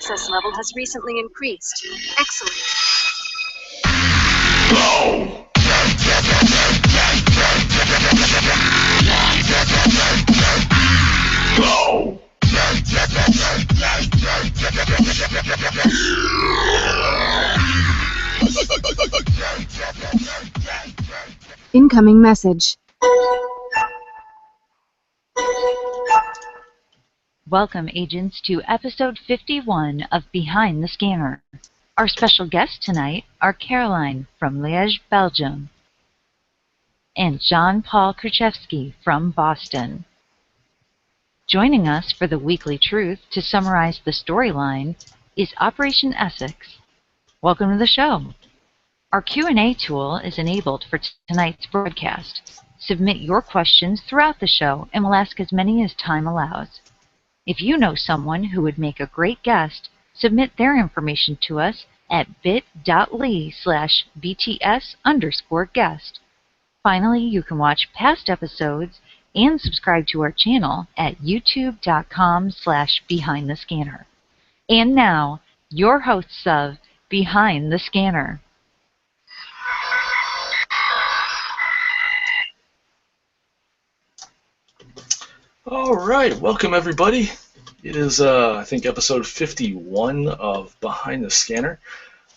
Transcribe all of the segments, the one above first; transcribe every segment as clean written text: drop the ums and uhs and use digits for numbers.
access level has recently increased. Excellent. Go! Go! Incoming message. Welcome, agents, to episode 51 of Behind the Scanner. Our special guests tonight are Caroline from Liège, Belgium, and Jean-Paul Kruszewski from Boston. Joining us for the Weekly Truth to summarize the storyline is Operation Essex. Welcome to the show. Our Q&A tool is enabled for tonight's broadcast. Submit your questions throughout the show and we'll ask as many as time allows. If you know someone who would make a great guest, submit their information to us at bit.ly/BTS_guest. Finally, you can watch past episodes and subscribe to our channel at youtube.com/behindthescanner. And now, your hosts of Behind the Scanner. All right, welcome everybody. It is, I think, episode 51 of Behind the Scanner.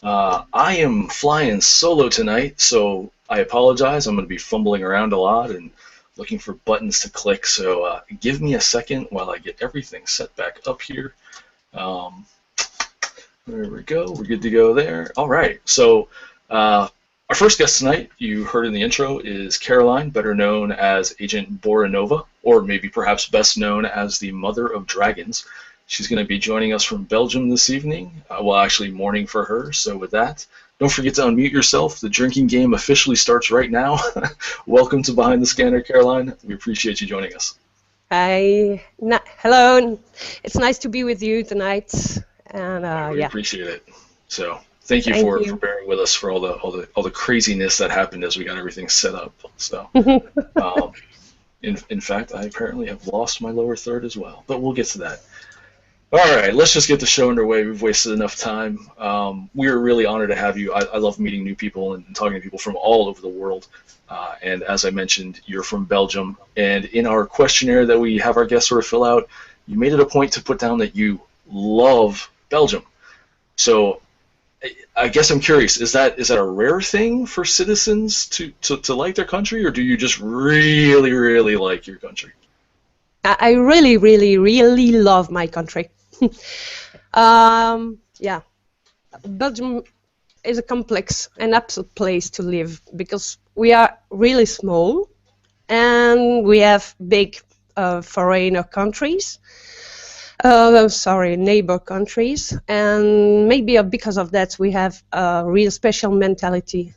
I am flying solo tonight, so I apologize. I'm going to be fumbling around a lot and looking for buttons to click, so give me a second while I get everything set back up here. There we go. We're good to go there. All right, so our first guest tonight, you heard in the intro, is Caroline, better known as Agent BORA Nova, or maybe perhaps best known as the Mother of Dragons. She's going to be joining us from Belgium this evening, well, actually morning for her, so with that, don't forget to unmute yourself. The drinking game officially starts right now. Welcome to Behind the Scanner, Caroline. We appreciate you joining us. Hi. Hello. It's nice to be with you tonight. And we appreciate it. So thank you for bearing with us for all the craziness that happened as we got everything set up. So in fact, I apparently have lost my lower third as well, but we'll get to that. All right, let's just get the show underway. We've wasted enough time. We're really honored to have you. I love meeting new people and talking to people from all over the world. And as I mentioned, you're from Belgium. And in our questionnaire that we have our guests sort of fill out, you made it a point to put down that you love Belgium. So I guess I'm curious, is that a rare thing for citizens to like their country, or do you just really, really like your country? I really, really, really love my country. Yeah, Belgium is a complex and absolute place to live because we are really small and we have big foreigner countries. Neighbor countries, and maybe because of that we have a real special mentality.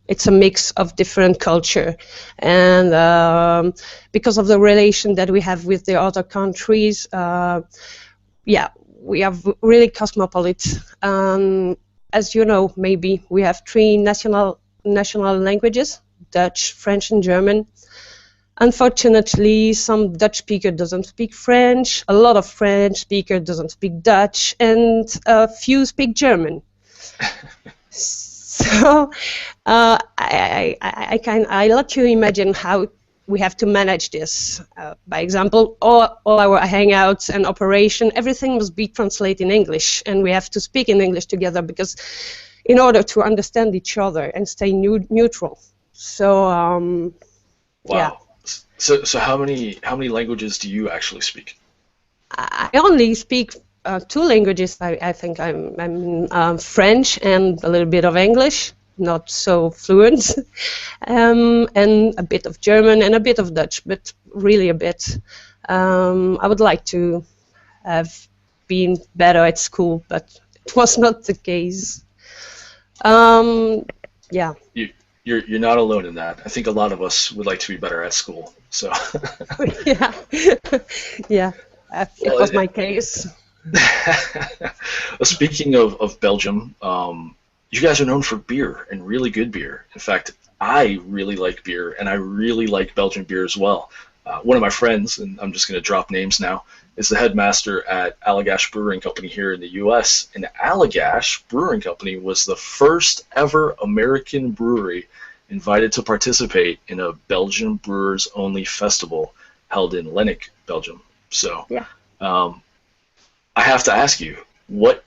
It's a mix of different culture, and because of the relation that we have with the other countries, yeah, we are really cosmopolitan. As you know, maybe we have three national languages: Dutch, French, and German. Unfortunately, some Dutch speaker doesn't speak French, a lot of French speaker doesn't speak Dutch, and a few speak German. So I let you imagine how we have to manage this. By example, all our hangouts and operation, everything must be translated in English, and we have to speak in English together because in order to understand each other and stay neutral. So wow. Yeah. So how many languages do you actually speak? I only speak two languages. I think I'm French and a little bit of English, not so fluent, and a bit of German and a bit of Dutch, but really a bit. I would like to have been better at school, but it was not the case. Yeah. You're not alone in that. I think a lot of us would like to be better at school. So. Yeah. Yeah. It was my case. Speaking of Belgium, you guys are known for beer and really good beer. In fact, I really like beer, and I really like Belgian beer as well. one of my friends, and I'm just going to drop names now, is the headmaster at Allagash Brewing Company here in the U.S. And Allagash Brewing Company was the first ever American brewery invited to participate in a Belgian Brewers Only festival held in Lennik, Belgium. So Yeah. I have to ask you, what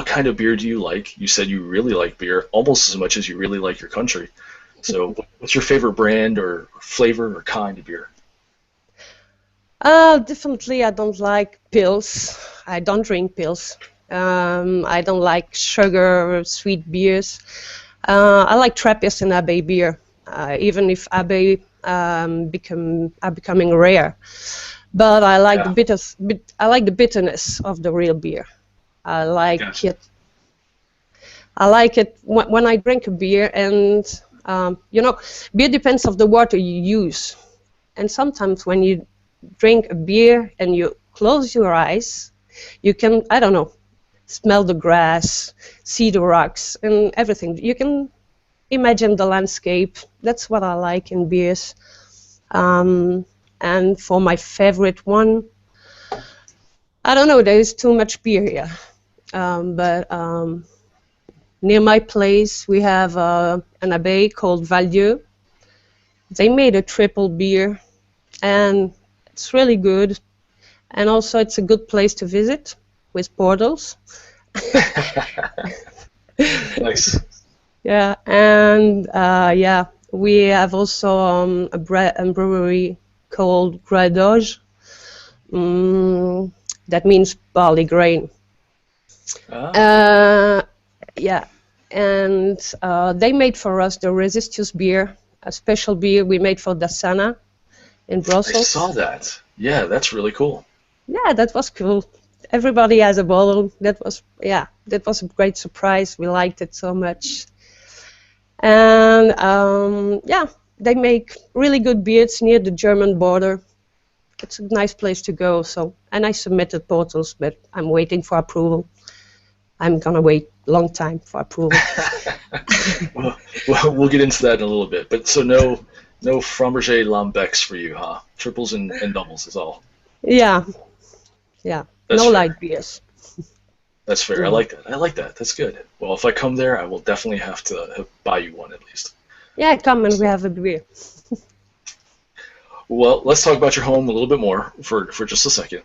kind of beer do you like? You said you really like beer almost as much as you really like your country. So what's your favorite brand or flavor or kind of beer? Definitely, I don't like pills. I don't drink pills. I don't like sugar or sweet beers. I like Trappist and Abbey beer, even if Abbey are becoming rare. But I like I like the bitterness of the real beer. I like it. I like it when I drink a beer, and beer depends on the water you use. And sometimes when you drink a beer and you close your eyes, you can, I don't know, smell the grass, see the rocks and everything. You can imagine the landscape. That's what I like in beers. And for my favorite one, I don't know, there is too much beer here. But near my place we have an abbey called Valdieu. They made a triple beer, and it's really good, and also it's a good place to visit with portals. Nice. Yeah, and we have also a brewery called Gradoge. That means barley grain. Yeah, and they made for us the Resistus beer, a special beer we made for Dassana in Brussels. I saw that. Yeah, that's really cool. Yeah, that was cool. Everybody has a bottle. That was a great surprise. We liked it so much. And they make really good beers near the German border. It's a nice place to go. So, and I submitted portals, but I'm waiting for approval. I'm gonna wait a long time for approval. well, we'll get into that in a little bit. But so no Fromage Lambecs for you, huh? Triples and doubles is all. Yeah. That's no fair. light beers. That's fair. I like that. That's good. Well, if I come there, I will definitely have to buy you one at least. Yeah, come and we have a beer. Well, let's talk about your home a little bit more for just a second.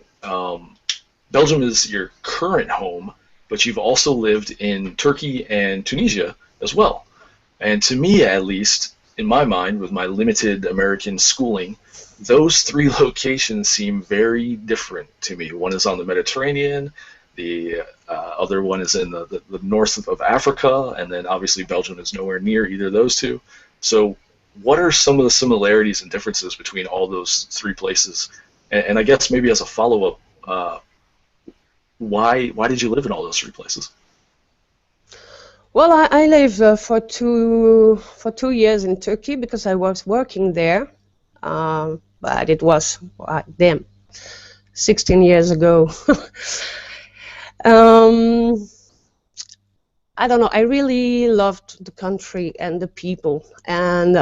Belgium is your current home, but you've also lived in Turkey and Tunisia as well. And to me, at least, in my mind, with my limited American schooling, those three locations seem very different to me. One is on the Mediterranean, the other one is in the north of Africa, and then obviously Belgium is nowhere near either of those two. So what are some of the similarities and differences between all those three places? And I guess maybe as a follow-up, why did you live in all those three places? Well, I lived for 2 years in Turkey because I was working there, but it was 16 years ago. I don't know. I really loved the country and the people, and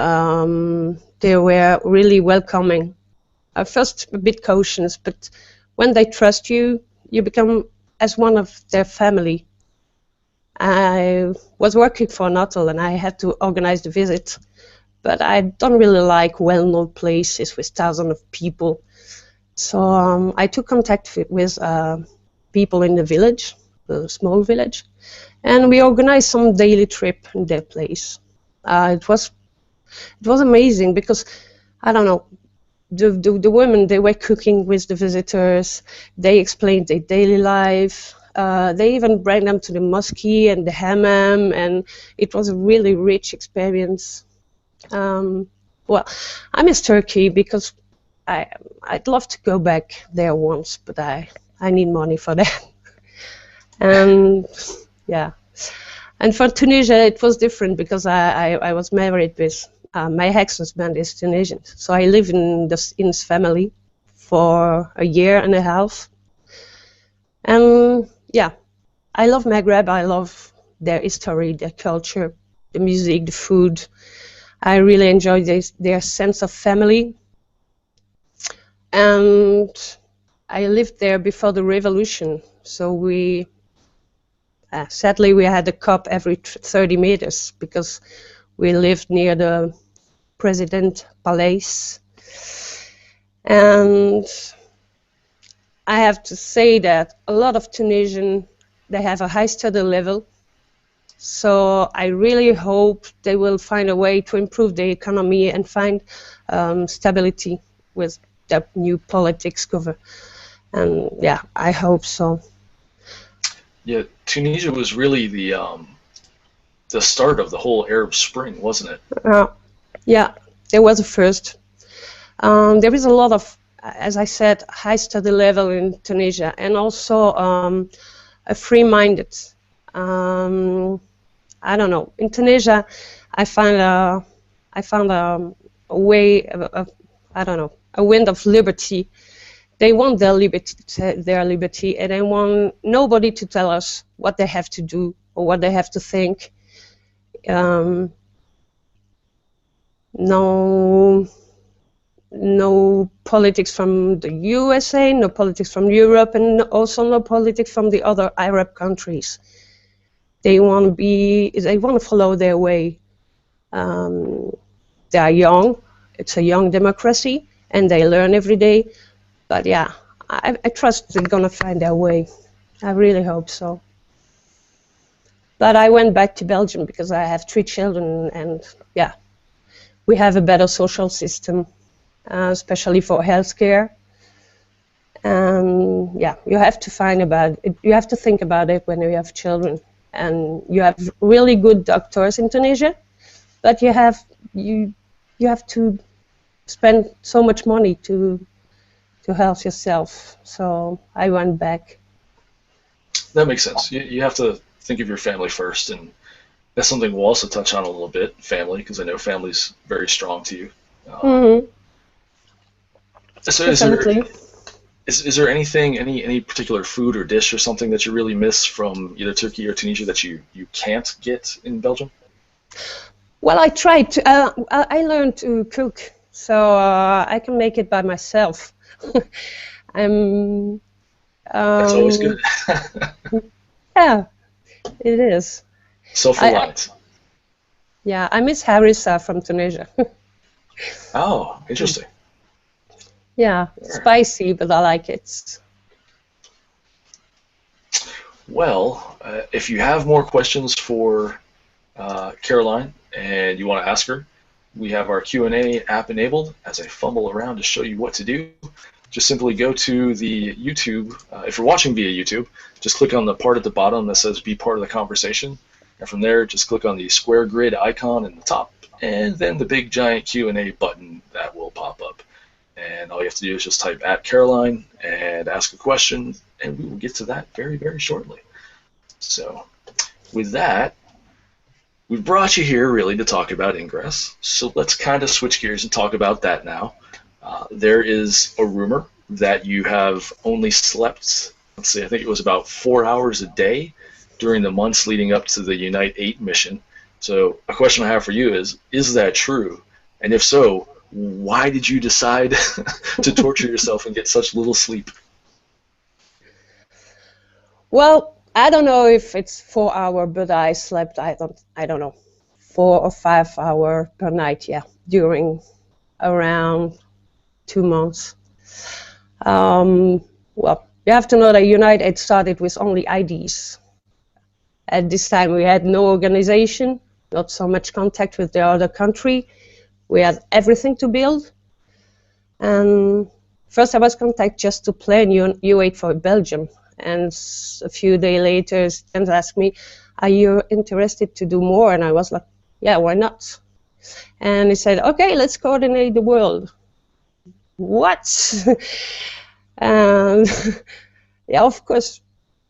they were really welcoming. At first, a bit cautious, but when they trust you, you become as one of their family. I was working for an hotel, and I had to organize the visit, but I don't really like well-known places with thousands of people. So I took contact with people in the village, the small village, and we organized some daily trip in their place. It was amazing because, I don't know, the women, they were cooking with the visitors, they explained their daily life, they even brought them to the mosque and the hammam, and it was a really rich experience. Well, I miss Turkey because I'd love to go back there once, but I need money for that. And yeah, and for Tunisia it was different because I was married with my ex-husband is Tunisian, so I lived in his family for a year and a half. And yeah, I love Maghreb. I love their history, their culture, the music, the food. I really enjoy their sense of family. And I lived there before the revolution, so sadly we had a cop every 30 meters because we lived near the president palace. And I have to say that a lot of Tunisians, they have a high study level, so I really hope they will find a way to improve the economy and find stability with the new politics cover. And yeah, I hope so. Yeah, Tunisia was really the start of the whole Arab Spring, wasn't it? Yeah, there was a first. There is a lot of, as I said, high study level in Tunisia, and also a free-minded. I don't know. In Tunisia, I found a way of, I don't know, a wind of liberty. They want their liberty, and they want nobody to tell us what they have to do or what they have to think. No politics from the USA, no politics from Europe, and also no politics from the other Arab countries. They want to follow their way. They are young. It's a young democracy, and they learn every day. But yeah, I trust they're gonna find their way. I really hope so. But I went back to Belgium because I have 3 children, and yeah, we have a better social system, especially for healthcare. Yeah, you have to you have to think about it when you have children. And you have really good doctors in Tunisia, but you have to spend so much money to help yourself. So I went back. That makes sense. You have to think of your family first, and that's something we'll also touch on a little bit, family, because I know family's very strong to you. So is there anything, any particular food or dish or something that you really miss from either Turkey or Tunisia that you can't get in Belgium? Well, I tried to. I learned to cook, so I can make it by myself. That's always good. Yeah, it is. Self-reliance. Yeah, I miss harissa from Tunisia. Oh, interesting. Yeah, spicy, but I like it. Well, if you have more questions for Caroline and you want to ask her, we have our Q&A app enabled. As I fumble around to show you what to do, just simply go to the YouTube. If you're watching via YouTube, just click on the part at the bottom that says Be Part of the Conversation. And from there, just click on the square grid icon in the top, and then the big giant Q&A button that will pop up. And all you have to do is just type @Caroline and ask a question, and we will get to that very, very shortly. So with that, we've brought you here really to talk about Ingress. So let's kind of switch gears and talk about that now. There is a rumor that you have only slept, let's see, I think it was about 4 hours a day during the months leading up to the Unite 8 mission. So a question I have for you is that true? And if so, why did you decide to torture yourself and get such little sleep? Well, I don't know if it's 4 hours, but I slept, I don't know, 4 or 5 hours per night, yeah, during around 2 months. Well, you have to know that Unite 8 started with only IDs. At this time, we had no organization, not so much contact with the other country. We had everything to build. And first I was contacted just to plan U8 for Belgium. And a few days later, Jens asked me, are you interested to do more? And I was like, yeah, why not? And he said, okay, let's coordinate the world. What? And yeah, of course,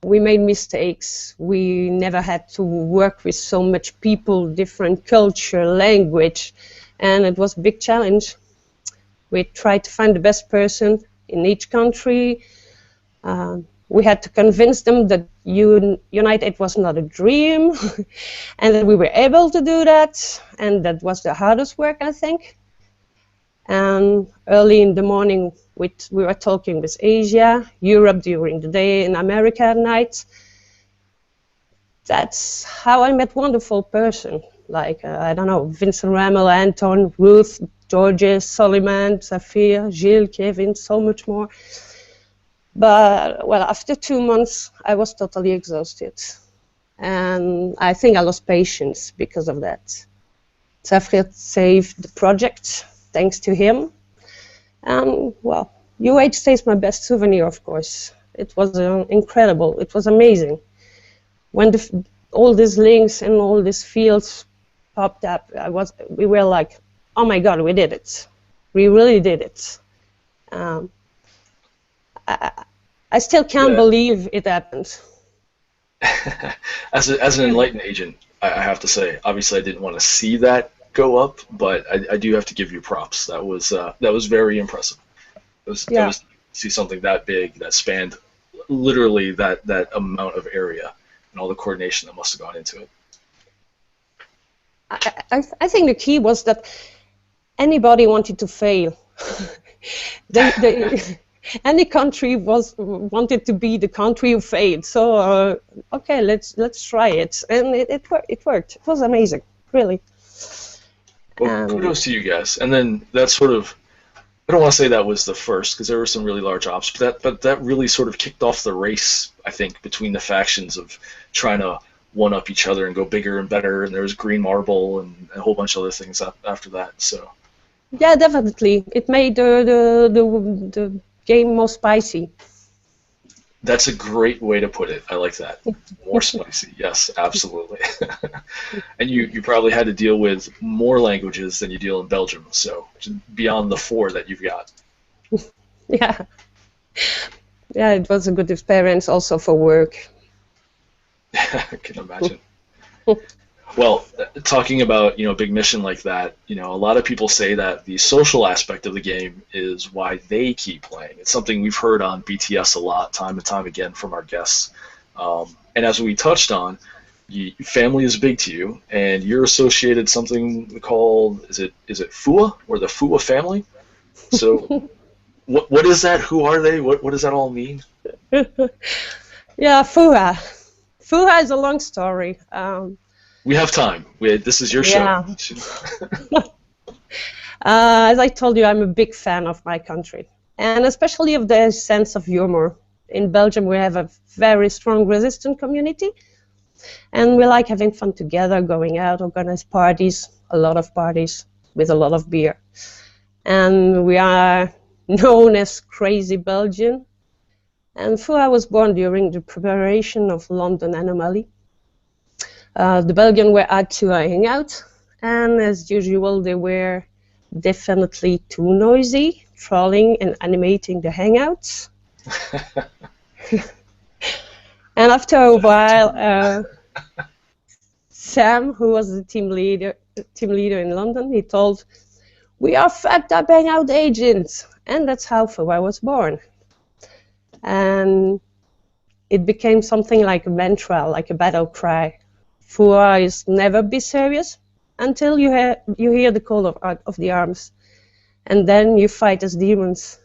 we made mistakes. We never had to work with so much people, different culture, language, and it was a big challenge. We tried to find the best person in each country. We had to convince them that Unite 8 was not a dream, and that we were able to do that, and that was the hardest work, I think. And early in the morning, we were talking with Asia, Europe during the day, and America at night. That's how I met wonderful person, like, I don't know, Vincent Ramel, Anton, Ruth, Georges, Soliman, Zafir, Gilles, Kevin, so much more. But, well, after 2 months, I was totally exhausted. And I think I lost patience because of that. Zafir saved the project, thanks to him. And, well, UH stays my best souvenir, of course. It was incredible. It was amazing. When all these links and all these fields popped up, we were like, oh my God, we did it. We really did it. I still can't believe it happened. As an enlightened agent, I have to say, obviously I didn't want to see that go up, but I do have to give you props. That was very impressive. It was to see something that big that spanned literally that amount of area and all the coordination that must have gone into it. I think the key was that anybody wanted to fail. Any country wanted to be the country who failed. So okay, let's try it, and it worked. It was amazing, really. Well, kudos to you guys. And then that sort of, I don't want to say that was the first, because there were some really large ops, but that really sort of kicked off the race, I think, between the factions of trying to one-up each other and go bigger and better, and there was Green Marble and a whole bunch of other things after that. So. Yeah, definitely. It made the game more spicy. That's a great way to put it. I like that. More spicy. Yes, absolutely. And you probably had to deal with more languages than you deal in Belgium, so beyond the 4 that you've got. Yeah. Yeah, it was a good experience also for work. I can imagine. Well, talking about, a big mission like that, a lot of people say that the social aspect of the game is why they keep playing. It's something we've heard on BTS a lot, time and time again, from our guests. And as we touched on, family is big to you, and you're associated something called, is it FUA, or the FUA family? So what is that? Who are they? What does that all mean? Yeah, FUA. FUA is a long story. We have time. This is your show. Yeah. As I told you, I'm a big fan of my country, and especially of their sense of humor. In Belgium, we have a very strong resistant community, and we like having fun together, going out, organize parties, a lot of parties with a lot of beer. And we are known as Crazy Belgian. And FUA was born during the preparation of London Anomaly. The Belgians were added to a hangout, and as usual, they were definitely too noisy, trolling and animating the hangouts. And after a while, Sam, who was the team leader in London, he told, "We are fucked up hangout agents," and that's how FUA was born. And it became something like a mantra, like a battle cry. FUA is never be serious until you hear the call of the arms, and then you fight as demons.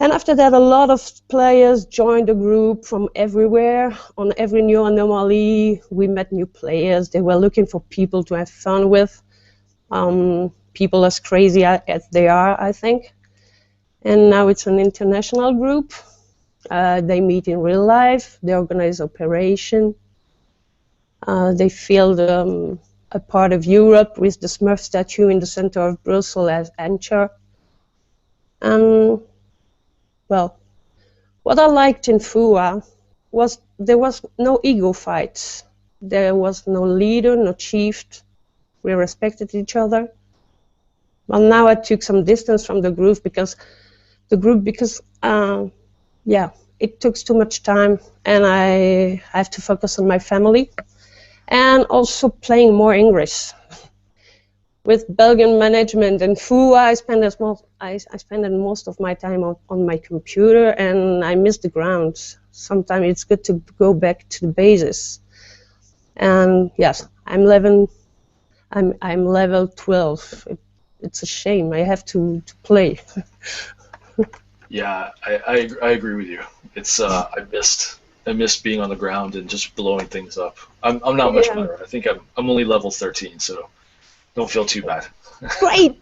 And after that, a lot of players joined the group from everywhere. On every new anomaly, we met new players. They were looking for people to have fun with, people as crazy as they are, I think. And now it's an international group. They meet in real life. They organize operation. They feel a part of Europe with the Smurf statue in the center of Brussels as anchor. Well, what I liked in FUA was there was no ego fights. There was no leader, no chief. We respected each other. Well, now I took some distance from the group because it took too much time, and I have to focus on my family. And also playing more Ingress. With Belgian management and FUA, I spend most of my time on my computer, and I miss the ground. Sometimes it's good to go back to the bases. And yes, I'm level 12. it's a shame. I have to play. Yeah, I agree with you. It's I missed being on the ground and just blowing things up. I'm not much better. I think I'm only level 13, so don't feel too bad. Great.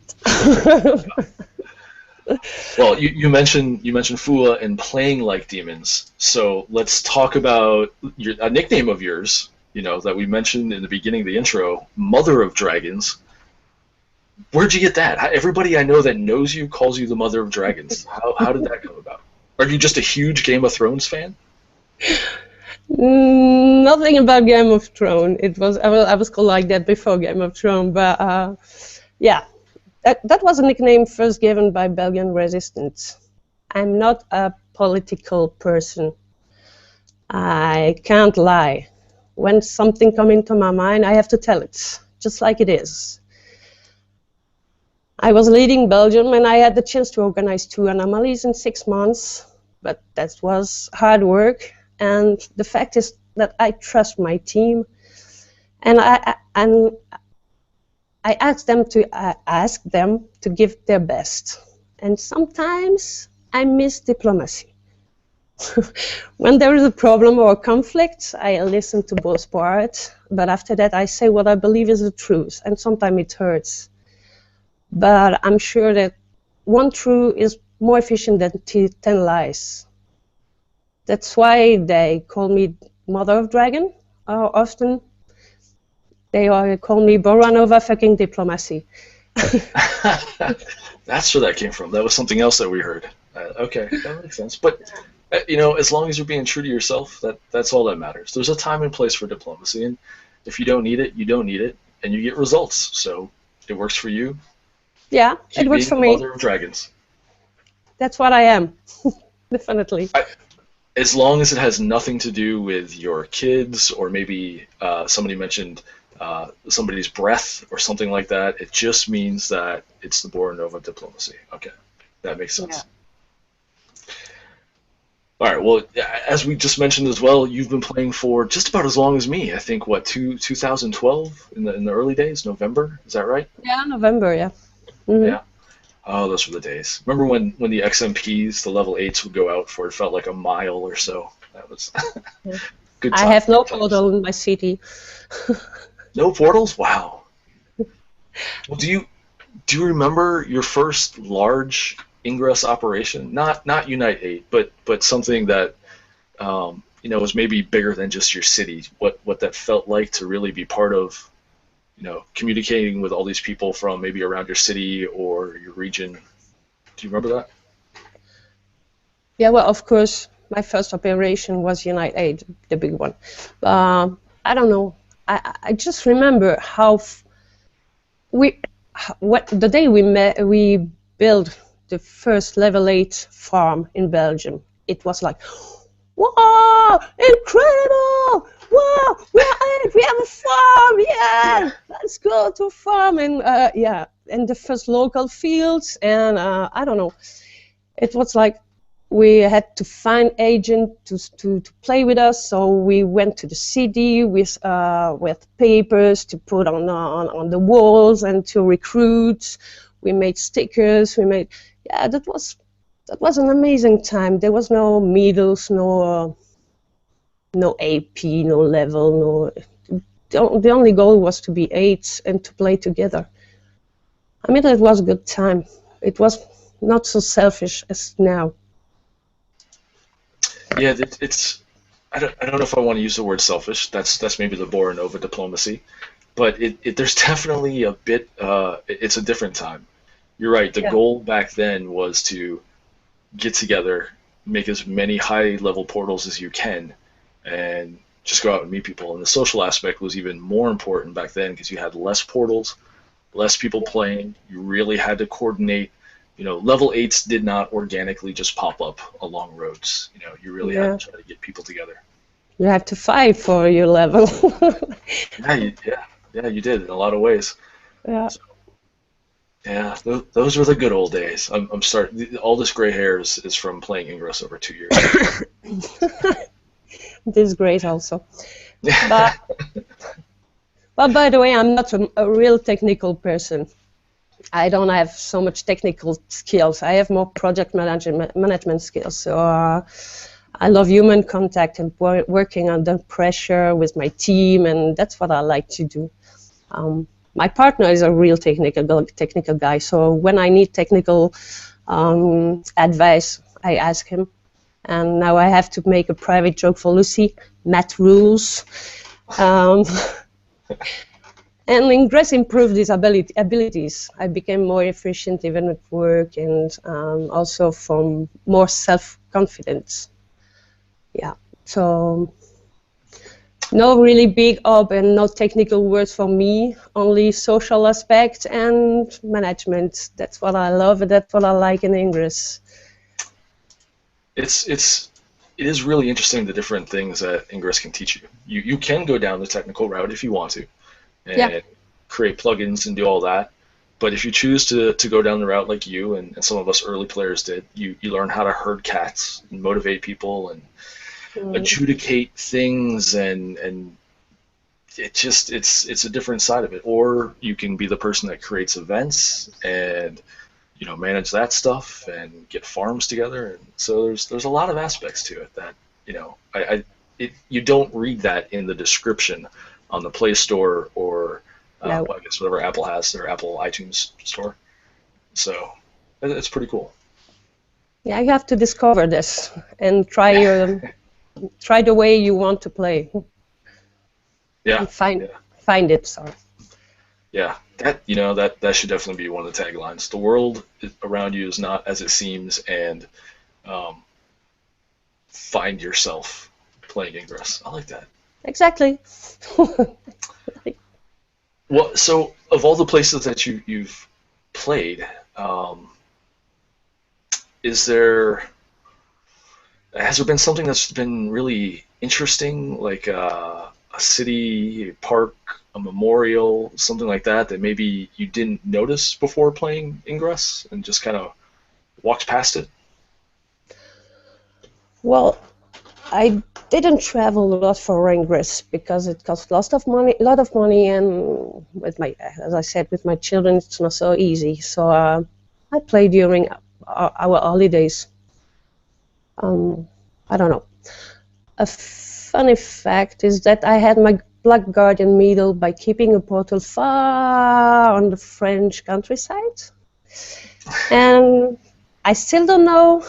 Well, you mentioned Fua and playing like demons. So let's talk about a nickname of yours. That we mentioned in the beginning of the intro, Mother of Dragons. Where'd you get that? Everybody I know that knows you calls you the Mother of Dragons. How did that come about? Are you just a huge Game of Thrones fan? Nothing about Game of Thrones. I was called like that before Game of Thrones, but yeah, that was a nickname first given by Belgian resistance. I'm not a political person. I can't lie. When something comes into my mind, I have to tell it, just like it is. I was leading Belgium, and I had the chance to organize 2 anomalies in 6 months, but that was hard work. And the fact is that I trust my team, and I ask them to give their best. And sometimes I miss diplomacy. When there is a problem or a conflict, I listen to both parts, but after that I say what I believe is the truth, and sometimes it hurts. But I'm sure that one truth is more efficient than 10 lies. That's why they call me Mother of Dragon. Often they call me BORA Nova fucking diplomacy. That's where that came from. That was something else that we heard. Okay, that makes sense. But as long as you're being true to yourself, that's all that matters. There's a time and place for diplomacy, and if you don't need it, you don't need it, and you get results. So it works for you. Yeah, it works for me. Mother of Dragons. That's what I am, definitely. As long as it has nothing to do with your kids, or maybe somebody mentioned somebody's breath or something like that, it just means that it's the BORA Nova diplomacy. Okay, that makes sense. Yeah. All right, well, as we just mentioned as well, you've been playing for just about as long as me. I think, 2012 in the early days, November, is that right? Yeah, November, yeah. Mm-hmm. Yeah. Oh, those were the days. Remember when the XMPs, the level 8s, would go out for it felt like a mile or so? That was good time. I have no portal in my city. No portals? Wow. Well, do you remember your first large Ingress operation? Not Unite 8, but something that was maybe bigger than just your city. What that felt like to really be part of, communicating with all these people from maybe around your city or your region. Do you remember that? Yeah, well, of course, my first operation was Unite 8, the big one. I don't know. I just remember the day we built the first level 8 farm in Belgium. It was like, wow, incredible! Wow, we have a farm, yeah! Let's go to a farm, and and the first local fields, and I don't know. It was like we had to find agents to play with us, so we went to the city with papers to put on the walls and to recruit. We made stickers. That was an amazing time. There was no medals, no AP, no level, the only goal was to be 8 and to play together. I mean, it was a good time. It was not so selfish as now. Yeah, it's. I don't know if I want to use the word selfish. That's maybe the BORA Nova diplomacy, but there's definitely a bit. It's a different time. You're right. The goal back then was to get together, make as many high-level portals as you can, and just go out and meet people. And the social aspect was even more important back then because you had less portals, less people playing. You really had to coordinate. Level 8s did not organically just pop up along roads. You really had to try to get people together. You have to fight for your level. You did in a lot of ways. Yeah. So, those were the good old days. I'm starting. All this gray hair is from playing Ingress over 2 years. It is great also. But by the way, I'm not a real technical person. I don't have so much technical skills. I have more project management skills. So I love human contact and working under pressure with my team, and that's what I like to do. My partner is a real technical guy, so when I need technical advice, I ask him. And now I have to make a private joke for Lucy, math rules. And Ingress improved these abilities. I became more efficient even at work, and also from more self-confidence. Yeah, so no really big up and no technical words for me, only social aspect and management. That's what I love, and that's what I like in Ingress. It is really interesting, the different things that Ingress can teach you. You can go down the technical route if you want to, and create plugins and do all that. But if you choose to go down the route like you and some of us early players did, you learn how to herd cats and motivate people and adjudicate things, and it's a different side of it. Or you can be the person that creates events and manage that stuff and get farms together. And so there's a lot of aspects to it that you don't read that in the description on the Play Store or I guess whatever Apple has, their Apple iTunes store. So it's pretty cool. Yeah, you have to discover this and try the way you want to play. Yeah. And find it. Sorry. Yeah, that should definitely be one of the taglines. The world around you is not as it seems, and find yourself playing Ingress. I like that. Exactly. Well, so of all the places that you've played, has there been something that's been really interesting, like a city, a park, a memorial, something like that maybe you didn't notice before playing Ingress and just kind of walked past it? Well, I didn't travel a lot for Ingress because it costs a lot of money, and as I said, with my children, it's not so easy. So I play during our holidays. I don't know. A funny fact is that I had my Black Guardian medal by keeping a portal far on the French countryside, and I still don't know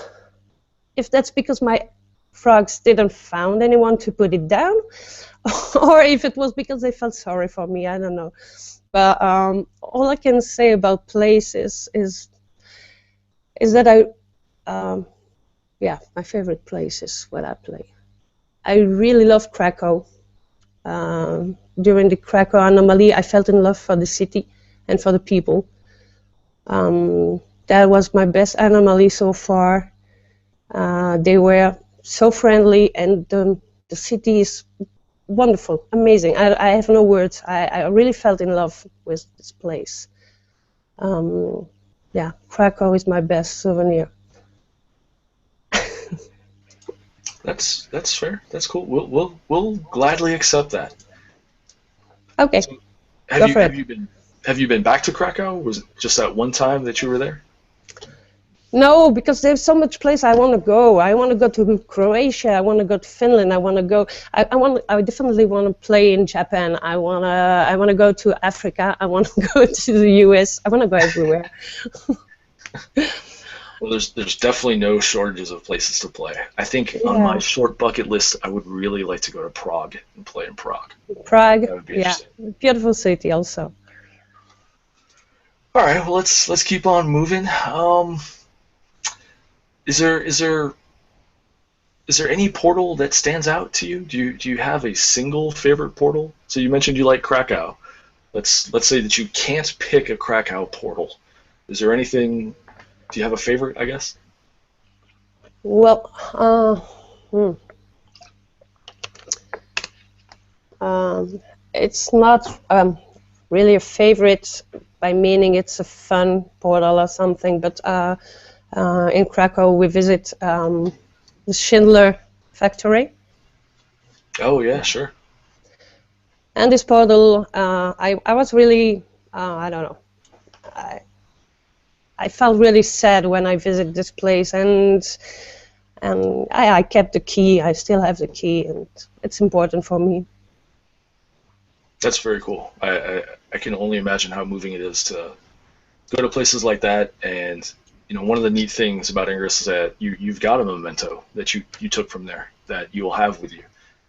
if that's because my frogs didn't found anyone to put it down, or if it was because they felt sorry for me. I don't know. But all I can say about places is that my favorite place is where I play. I really love Krakow. During the Krakow anomaly, I felt in love for the city and for the people. That was my best anomaly so far. They were so friendly, and the city is wonderful, amazing. I have no words. I really felt in love with this place. Krakow is my best souvenir. That's fair. That's cool. We'll gladly accept that. Okay. So have you been back to Krakow? Was it just that one time that you were there? No, because there's so much place I want to go. I want to go to Croatia. I want to go to Finland. I want to go. I definitely want to play in Japan. I want to go to Africa. I want to go to the US. I want to go everywhere. Well, there's definitely no shortages of places to play. I think on my short bucket list, I would really like to go to Prague and play in Prague. Prague, that would be interesting. Beautiful city also. All right, well let's keep on moving. Is there any portal that stands out to you? Do you have a single favorite portal? So you mentioned you like Krakow. Let's say that you can't pick a Krakow portal. Is there anything? Do you have a favorite, I guess? Well, it's not really a favorite by meaning it's a fun portal or something, but in Krakow we visit the Schindler factory. Oh yeah, sure. And this portal, I was really, I don't know, I felt really sad when I visited this place, and I kept the key. I still have the key, and it's important for me. That's very cool. I can only imagine how moving it is to go to places like that. And one of the neat things about Ingress is that you've got a memento that you took from there that you will have with you.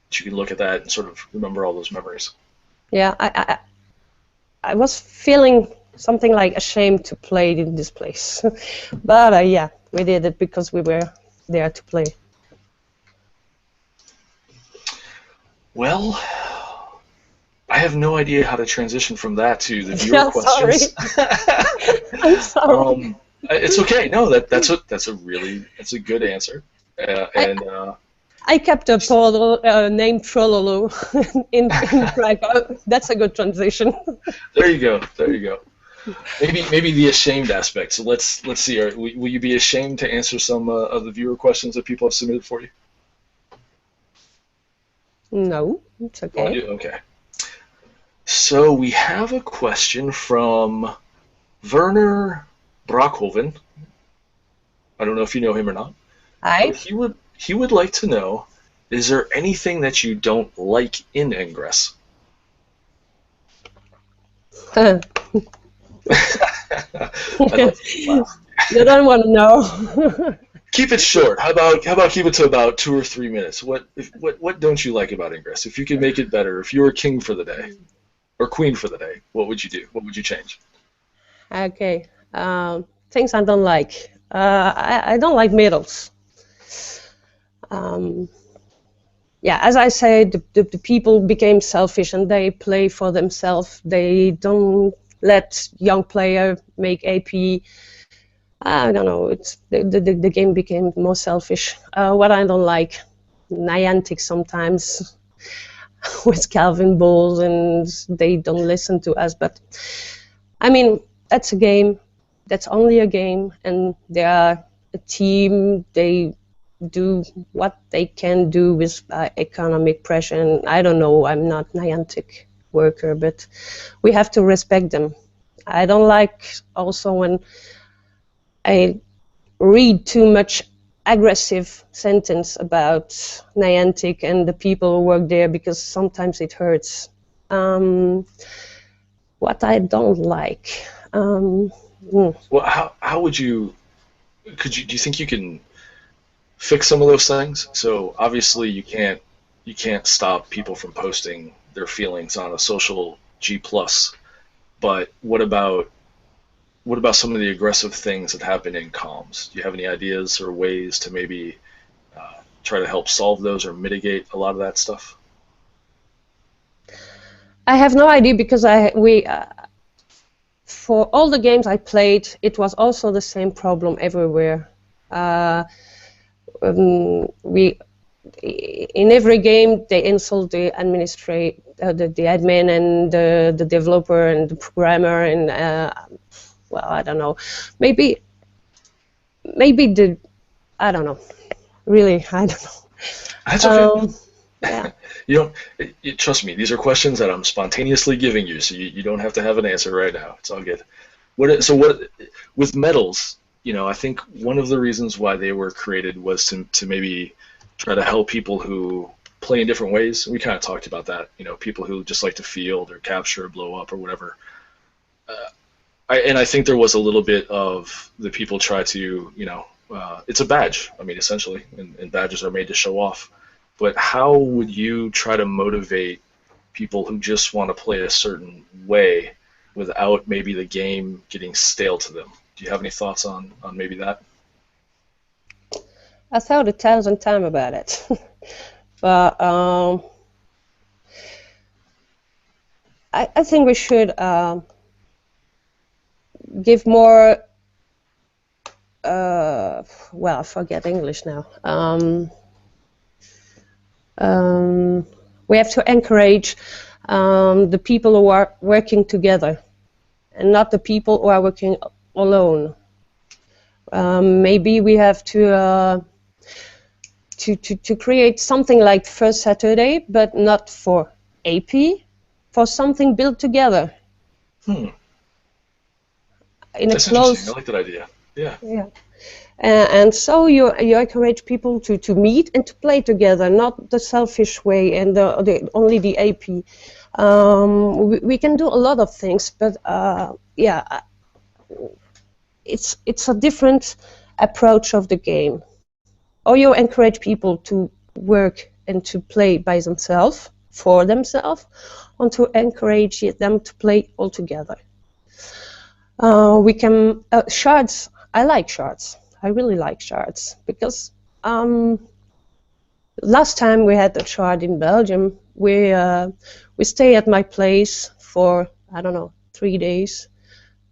That you can look at that and sort of remember all those memories. Yeah, I was feeling something like ashamed to play in this place, but yeah, we did it because we were there to play. Well, I have no idea how to transition from that to the viewer questions. I'm sorry. It's okay. No, that's a good answer. I kept a portal named Trollolo in Prague. That's a good transition. There you go. Maybe the ashamed aspect. So let's see. Will you be ashamed to answer some of the viewer questions that people have submitted for you? No, it's okay. Okay. So we have a question from Werner Brockhoven. I don't know if you know him or not. Hi. He would like to know, is there anything that you don't like in Ingress? You don't want to know. Keep it short. How about keep it to about 2 or 3 minutes? What don't you like about Ingress? If you could make it better, if you were king for the day or queen for the day, what would you do? What would you change? Okay. Things I don't like. I don't like medals. Yeah, as I said, the people became selfish and they play for themselves. They don't let young player make AP. I don't know. It's the game became more selfish. What I don't like, Niantic sometimes with Calvin balls, and they don't listen to us. But I mean, that's a game. That's only a game, and they are a team. They do what they can do with economic pressure. And I don't know. I'm not Niantic worker, but we have to respect them. I don't like also when I read too much aggressive sentence about Niantic and the people who work there, because sometimes it hurts. What I don't like. Well, how would you? Do you think you can fix some of those things? So obviously you can't stop people from posting their feelings on a social G+, but what about some of the aggressive things that happen in comms? Do you have any ideas or ways to maybe try to help solve those or mitigate a lot of that stuff? I have no idea, because for all the games I played, it was also the same problem everywhere. In every game, they insult the the admin and the developer and the programmer, and well, I don't know. Maybe I don't know. Really, I don't know. That's okay. Yeah. Trust me, these are questions that I'm spontaneously giving you, so you don't have to have an answer right now. It's all good. With medals, I think one of the reasons why they were created was to maybe try to help people who play in different ways. We kind of talked about that, people who just like to field or capture or blow up or whatever. I think there was a little bit of the people try to, it's a badge, essentially, and badges are made to show off. But how would you try to motivate people who just want to play a certain way without maybe the game getting stale to them? Do you have any thoughts on maybe that? I thought 1,000 times about it, but I think we should give more. Well, I forget English now. We have to encourage the people who are working together, and not the people who are working alone. Maybe we have to create something like First Saturday, but not for AP, for something built together. in That's a close. interesting. I like that idea. Yeah. Yeah. And so you encourage people to meet and to play together, not the selfish way and only the AP. We can do a lot of things, but yeah, it's a different approach of the game. Or you encourage people to work and to play by themselves, for themselves, or to encourage them to play all together. We can shards. I like shards. I really like shards because last time we had a shard in Belgium, we stay at my place for, I don't know, 3 days.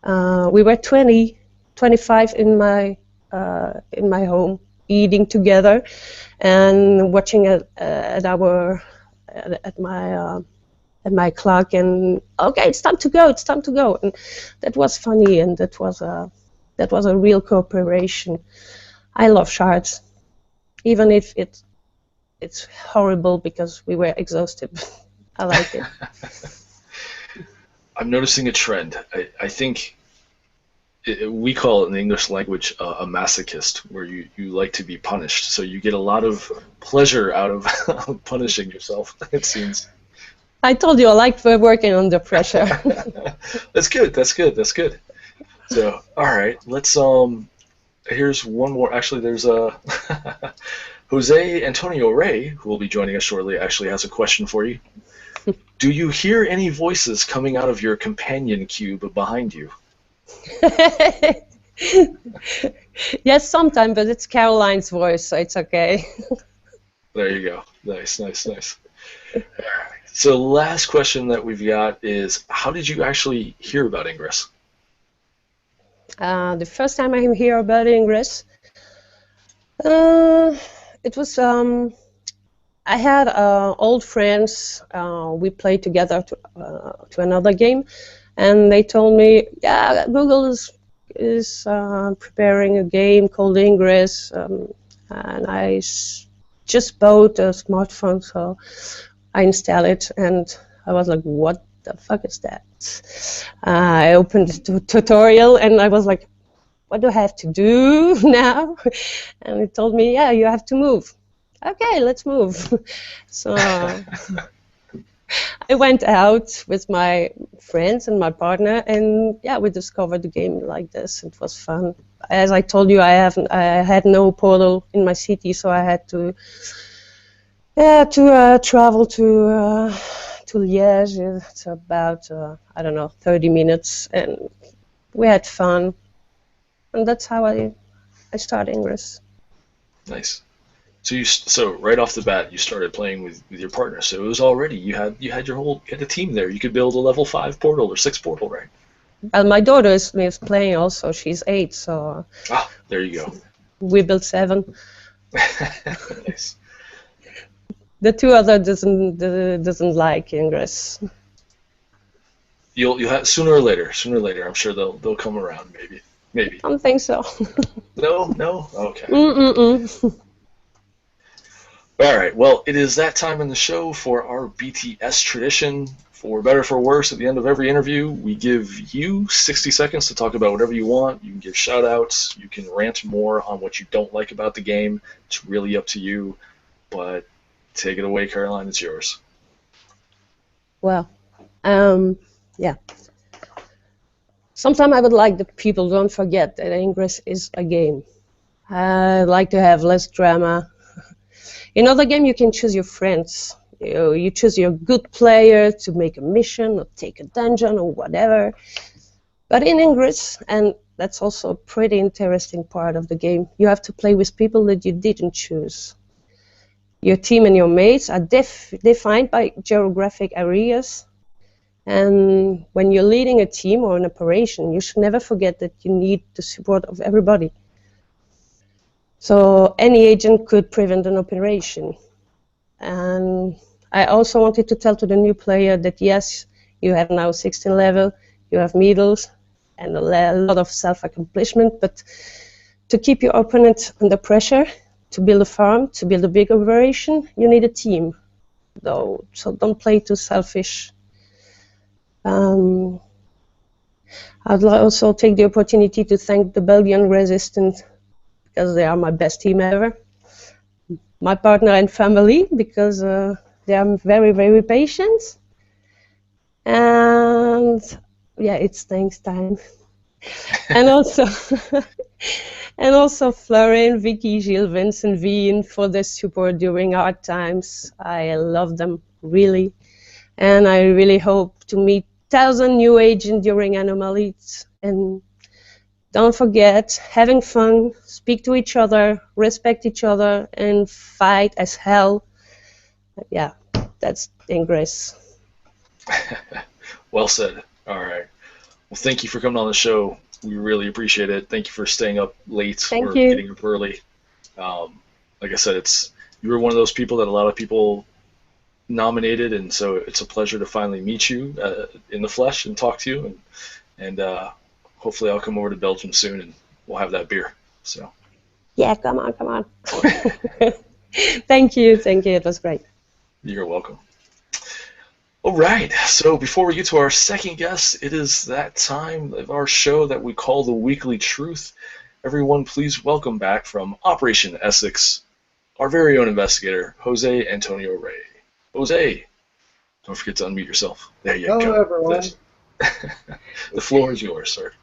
We were 25 in my home, eating together and watching at my clock, and okay, it's time to go, and that was funny, and that was a real cooperation. I love shards, even if it's horrible because we were exhausted. I like it. I'm noticing a trend. I think we call it in the English language a masochist, where you like to be punished. So you get a lot of pleasure out of punishing yourself, it seems. I told you I liked working under pressure. That's good. So, all right, let's here's one more. Actually, there's Jose Antonio Rey, who will be joining us shortly, actually has a question for you. Do you hear any voices coming out of your companion cube behind you? Yes, sometimes, but it's Caroline's voice, so it's okay. There you go. Nice. So last question that we've got is, how did you actually hear about Ingress? The first time I hear about Ingress, it was I had old friends. We played together to another game, and they told me, yeah, Google is preparing a game called Ingress, and I just bought a smartphone, so I installed it, and I was like, what the fuck is that? I opened the tutorial, and I was like, what do I have to do now? And it told me, yeah, you have to move. Okay, let's move. So I went out with my friends and my partner, and yeah, we discovered the game like this. It was fun. As I told you, I had no portal in my city, so I had to travel to Liège. It's about I don't know, 30 minutes, and we had fun, and that's how I started Ingress. Nice. So right off the bat, you started playing with your partner. So it was already you had a team there. You could build a level 5 portal or 6 portal, right? And my daughter is playing also. She's 8, so. Ah, there you go. We built 7. Nice. The two other doesn't like Ingress. You'll have sooner or later. I'm sure they'll come around. Maybe. I don't think so. No. Okay. Mm-mm-mm. All right, well, it is that time in the show for our BTS tradition. For better or for worse, at the end of every interview, we give you 60 seconds to talk about whatever you want. You can give shout-outs. You can rant more on what you don't like about the game. It's really up to you. But take it away, Caroline. It's yours. Well, yeah. Sometimes I would like the people don't forget that Ingress is a game. I like to have less drama. In other game, you can choose your friends. You choose your good player to make a mission or take a dungeon or whatever. But in Ingress, and that's also a pretty interesting part of the game, you have to play with people that you didn't choose. Your team and your mates are defined by geographic areas. And when you're leading a team or an operation, you should never forget that you need the support of everybody. So any agent could prevent an operation. And I also wanted to tell to the new player that yes, you have now 16 level, you have medals, and a lot of self-accomplishment, but to keep your opponent under pressure, to build a farm, to build a big operation, you need a team. So don't play too selfish. I'd also take the opportunity to thank the Belgian Resistance because they are my best team ever. My partner and family because they are very, very patient. And yeah, it's thanks time. And also, and also Florin, Vicky, Gilles, Vincent, Vien for their support during hard times. I love them really, and I really hope to meet 1,000 new agents during Anomalies. And don't forget, having fun, speak to each other, respect each other, and fight as hell. Yeah, that's Ingress. Well said. All right. Well, thank you for coming on the show. We really appreciate it. Thank you for staying up late Thank or you. getting up early. Like I said, you were one of those people that a lot of people nominated, and so it's a pleasure to finally meet you in the flesh and talk to you. And hopefully I'll come over to Belgium soon, and we'll have that beer. So. Yeah, come on. Thank you. It was great. You're welcome. All right, so before we get to our second guest, it is that time of our show that we call the Weekly Truth. Everyone, please welcome back from Operation Essex, our very own investigator, Jose Antonio Rey. Jose, don't forget to unmute yourself. There you go. Hello, everyone. The floor is yours, sir.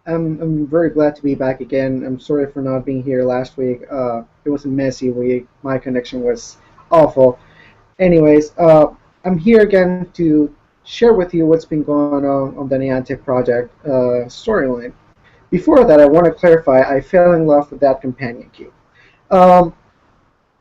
I'm very glad to be back again. I'm sorry for not being here last week. It was a messy week. My connection was awful. Anyways, I'm here again to share with you what's been going on the Niantic project storyline. Before that, I want to clarify, I fell in love with that companion cube. Now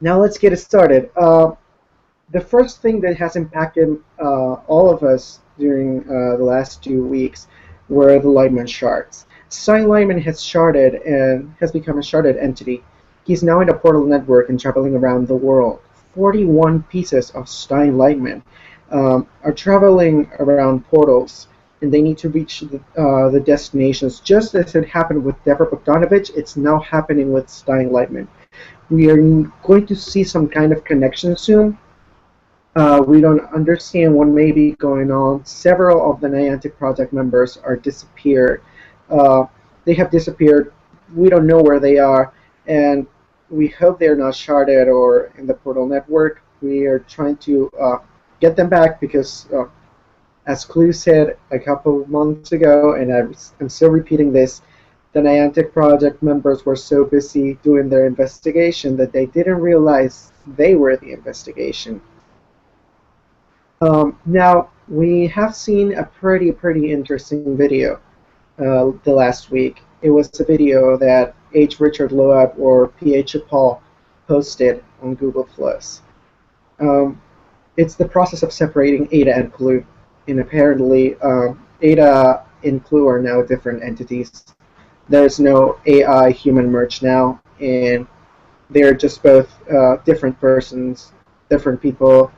let's get it started. The first thing that has impacted all of us during the last 2 weeks were the Lightman shards. Stein Lightman has sharded and has become a sharded entity. He's now in a portal network and traveling around the world. 41 pieces of Stein Lightman are traveling around portals, and they need to reach the destinations. Just as it happened with Deborah Bogdanovich, it's now happening with Stein Lightman. We are going to see some kind of connection soon. We don't understand what may be going on. Several of the Niantic project members are disappeared. They have disappeared. We don't know where they are, and we hope they're not sharded or in the portal network. We are trying to get them back because, as Clue said a couple of months ago, and I'm still repeating this, the Niantic project members were so busy doing their investigation that they didn't realize they were the investigation. Now, we have seen a pretty interesting video the last week. It was a video that H. Richard Loeb or P.H. Paul posted on Google+. It's the process of separating Ada and Clue, and apparently Ada and Clue are now different entities. There's no AI human merge now, and they're just both different persons, different people.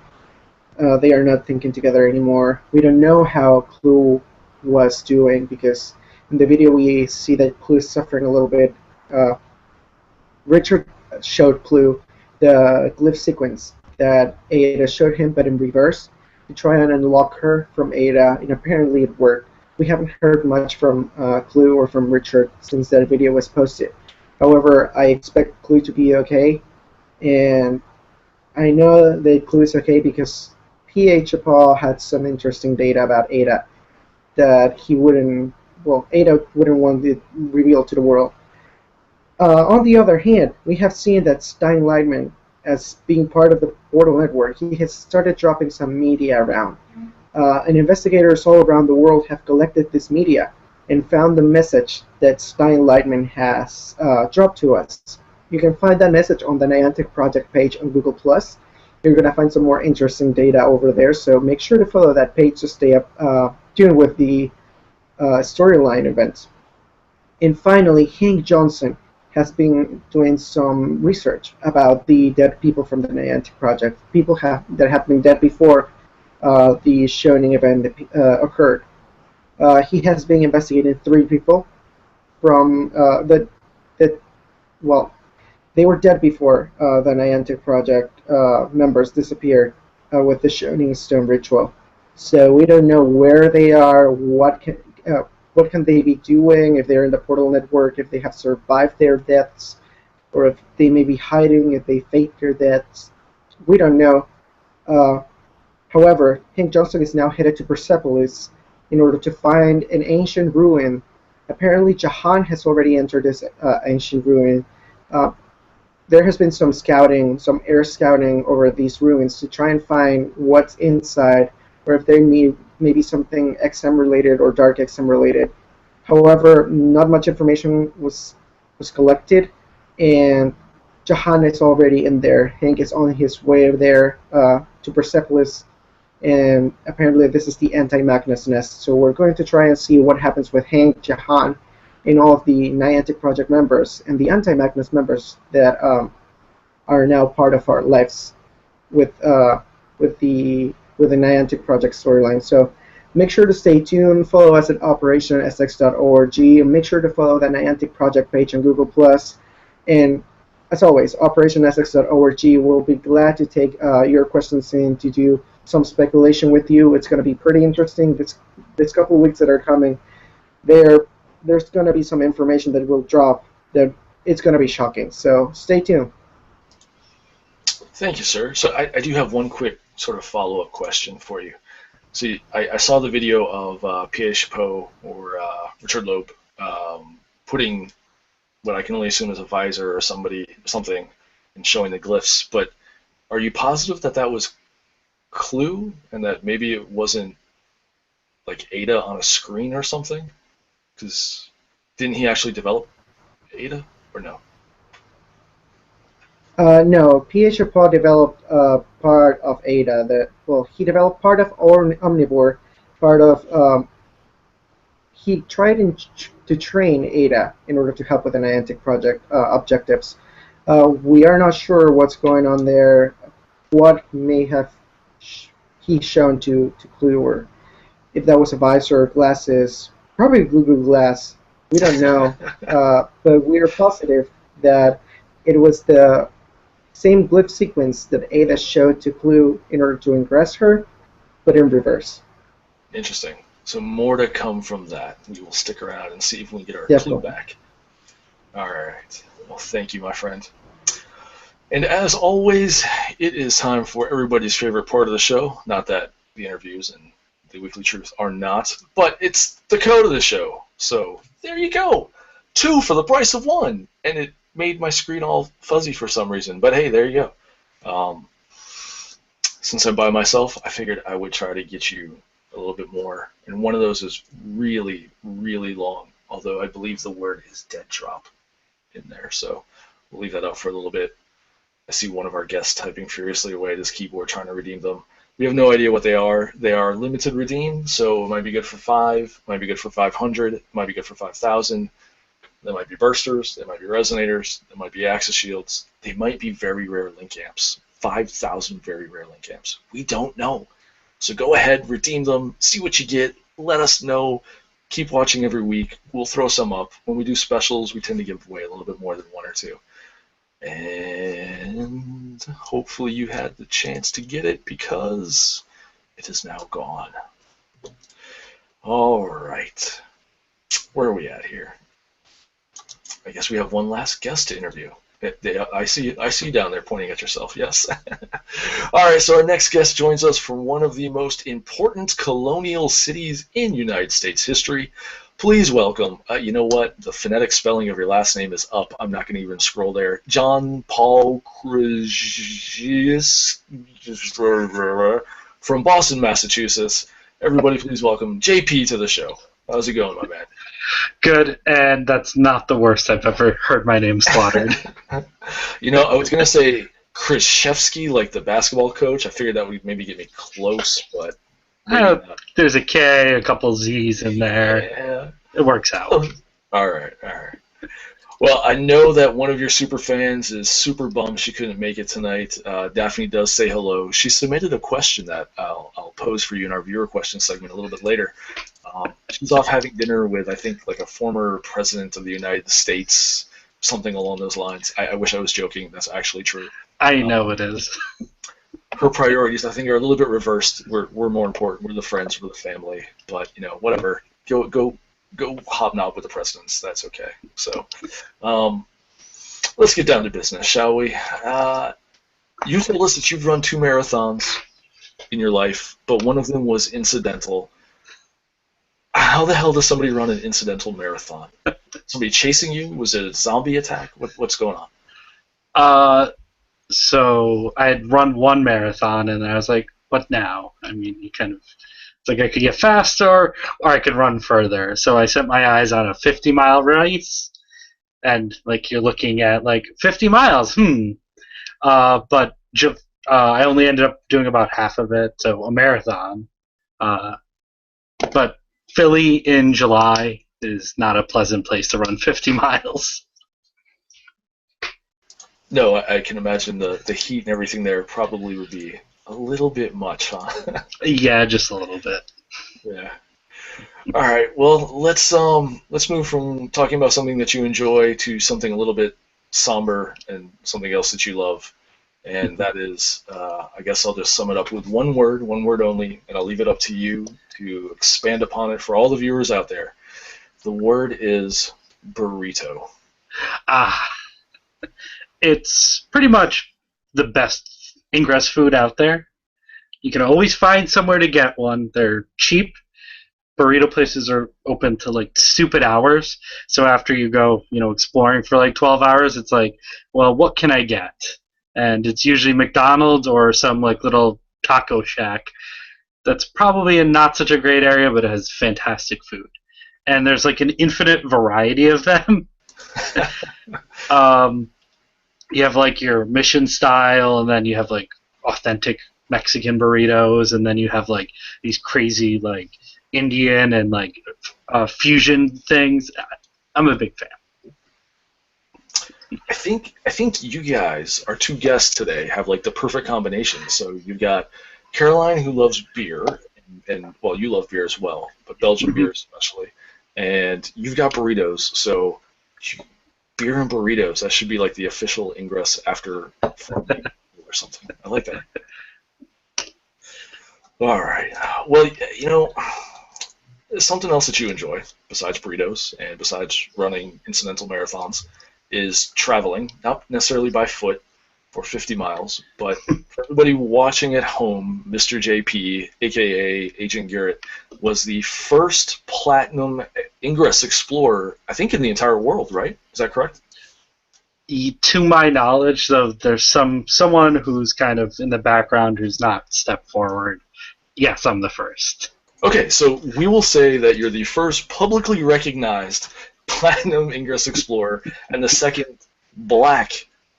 They are not thinking together anymore. We don't know how Clue was doing because in the video we see that Clue is suffering a little bit. Richard showed Clue the glyph sequence that Ada showed him, but in reverse, to try and unlock her from Ada, and apparently it worked. We haven't heard much from Clue or from Richard since that video was posted. However, I expect Clue to be okay, and I know that Clue is okay because P.H. Paul had some interesting data about Ada that he wouldn't, well, Ada wouldn't want it revealed to the world. On the other hand, we have seen that Stein Lightman, as being part of the portal network, he has started dropping some media around. And investigators all around the world have collected this media and found the message that Stein Lightman has dropped to us. You can find that message on the Niantic project page on Google+. You're going to find some more interesting data over there, so make sure to follow that page to stay up tuned with the storyline events. And finally, Hank Johnson has been doing some research about the dead people from the Niantic project, people that have been dead before the Choain event occurred. He has been investigating 3 people from well, they were dead before the Niantic project members disappeared with the Choain Stone ritual. So we don't know where they are, what can they be doing, if they're in the portal network, if they have survived their deaths, or if they may be hiding, if they faked their deaths. We don't know. Uh, However, Hank Johnson is now headed to Persepolis in order to find an ancient ruin. Apparently, Jahan has already entered this ancient ruin. Uh, there has been some scouting, some air scouting over these ruins to try and find what's inside, or if there may be something XM related or dark XM related. However, not much information was collected, and Jahan is already in there. Hank is on his way there to Persepolis, and apparently this is the anti-Magnus nest. So we're going to try and see what happens with Hank, Jahan, and all of the Niantic Project members and the anti-Magnus members that are now part of our lives with the Niantic Project storyline. So make sure to stay tuned. Follow us at OperationSX.org. Make sure to follow the Niantic Project page on Google+. And as always, OperationSX.org will be glad to take your questions in to do some speculation with you. It's going to be pretty interesting. This couple of weeks that are coming, there's going to be some information that will drop that it's going to be shocking. So stay tuned. Thank you, sir. So I do have one quick sort of follow-up question for you. See, I saw the video of Pierre Chapeau or Richard Loeb putting what I can only assume is a visor or something and showing the glyphs, but are you positive that that was Clue and that maybe it wasn't like Ada on a screen or something? Because didn't he actually develop Ada or no? No, Pierre Chapeau developed part of Ada. He developed part of Omnivore, part of he tried to train Ada in order to help with the Niantic Project objectives. We are not sure what's going on there, what may have he shown to Clue, or if that was a visor or glasses, probably Google Glass. We don't know, but we are positive that it was the same glyph sequence that Ada showed to Clue in order to ingress her, but in reverse. Interesting. So more to come from that. We will stick around and see if we can get our Definitely. Clue back. All right. Well, thank you, my friend. And as always, it is time for everybody's favorite part of the show. Not that the interviews and the Weekly Truth are not, but it's the code of the show. So there you go. 2 for the price of 1. And it made my screen all fuzzy for some reason. But hey, there you go. Since I'm by myself, I figured I would try to get you a little bit more. And one of those is really, really long. Although I believe the word is dead drop in there. So we'll leave that up for a little bit. I see one of our guests typing furiously away at his keyboard trying to redeem them. We have no idea what they are. They are limited redeem, so it might be good for 5, might be good for 500, might be good for 5,000. They might be bursters, they might be resonators, they might be axis shields. They might be very rare link amps. 5,000 very rare link amps. We don't know. So go ahead, redeem them, see what you get, let us know. Keep watching every week. We'll throw some up. When we do specials, we tend to give away a little bit more than 1 or 2. And hopefully you had the chance to get it because it is now gone. All right. Where are we at here? I guess we have one last guest to interview. I see you down there pointing at yourself, yes. All right, so our next guest joins us from one of the most important colonial cities in United States history. Please welcome, you know what, the phonetic spelling of your last name is up. I'm not going to even scroll there. John Paul Kruszewski from Boston, Massachusetts. Everybody please welcome JP to the show. How's it going, my man? Good, and that's not the worst I've ever heard my name slaughtered. You know, I was going to say Kruszewski, like the basketball coach. I figured that would maybe get me close, but... There's a K, a couple Z's in there. Yeah. It works out. All right. Well, I know that one of your super fans is super bummed she couldn't make it tonight. Daphne does say hello. She submitted a question that I'll pose for you in our viewer question segment a little bit later. She's off having dinner with, I think, like a former president of the United States, something along those lines. I wish I was joking. That's actually true. I know it is. her priorities, I think, are a little bit reversed. We're more important. We're the friends. We're the family. But whatever. Go hobnob with the presidents. That's okay. So, let's get down to business, shall we? You told us that you've run 2 marathons in your life, but one of them was incidental. How the hell does somebody run an incidental marathon? Somebody chasing you? Was it a zombie attack? What's going on? So I had run 1 marathon, and I was like, what now? I mean, it's like I could get faster, or I could run further. So I set my eyes on a 50-mile race, and like you're looking at like 50 miles, but I only ended up doing about half of it, so a marathon. But Philly in July is not a pleasant place to run 50 miles. No, I can imagine the heat and everything there probably would be a little bit much, huh? Yeah, just a little bit. Yeah. All right. Well, let's move from talking about something that you enjoy to something a little bit somber and something else that you love, and that is, I guess I'll just sum it up with one word only, and I'll leave it up to you to expand upon it for all the viewers out there. The word is burrito. It's pretty much the best Ingress food out there. You can always find somewhere to get one. They're cheap. Burrito places are open to like stupid hours. So after you go, exploring for like 12 hours, it's like, well, what can I get? And it's usually McDonald's or some like little taco shack that's probably in not such a great area, but it has fantastic food. And there's like an infinite variety of them. You have like your mission style, and then you have like authentic Mexican burritos, and then you have like these crazy like Indian and like fusion things. I'm a big fan. I think you guys, our 2 guests today, have like the perfect combination. So you've got Caroline, who loves beer, and well, you love beer as well, but Belgian beer especially, and you've got burritos. So beer and burritos, that should be like the official Ingress after or something. I like that. All right. Well, something else that you enjoy besides burritos and besides running incidental marathons is traveling, not necessarily by foot for 50 miles, but for everybody watching at home, Mr. JP, aka Agent Garrett, was the first platinum Ingress explorer, I think, in the entire world, right? Is that correct? To my knowledge, though, there's someone who's kind of in the background who's not stepped forward. Yes, I'm the first. Okay, so we will say that you're the first publicly recognized platinum Ingress explorer and the second black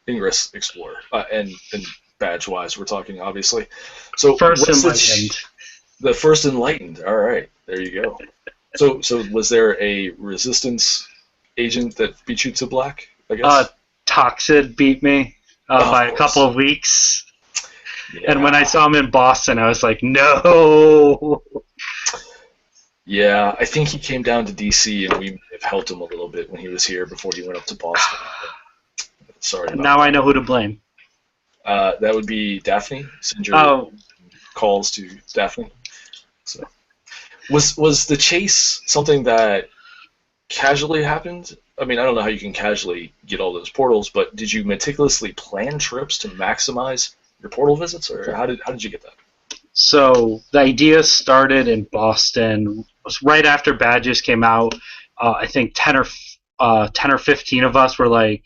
Ingress explorer, and badge-wise, we're talking obviously. So first enlightened. The first enlightened. All right, there you go. So was there a resistance agent that beat you to black? I guess. Toxid beat me by a couple of weeks. Yeah. And when I saw him in Boston, I was like, no. Yeah, I think he came down to D.C. and we may have helped him a little bit when he was here before he went up to Boston. Sorry about now that. I know who to blame. That would be Daphne. Send your calls to Daphne. So, was the chase something that casually happened? I mean, I don't know how you can casually get all those portals, but did you meticulously plan trips to maximize your portal visits, or how did you get that? So the idea started in Boston. It was right after badges came out. I think 10 or 15 of us were like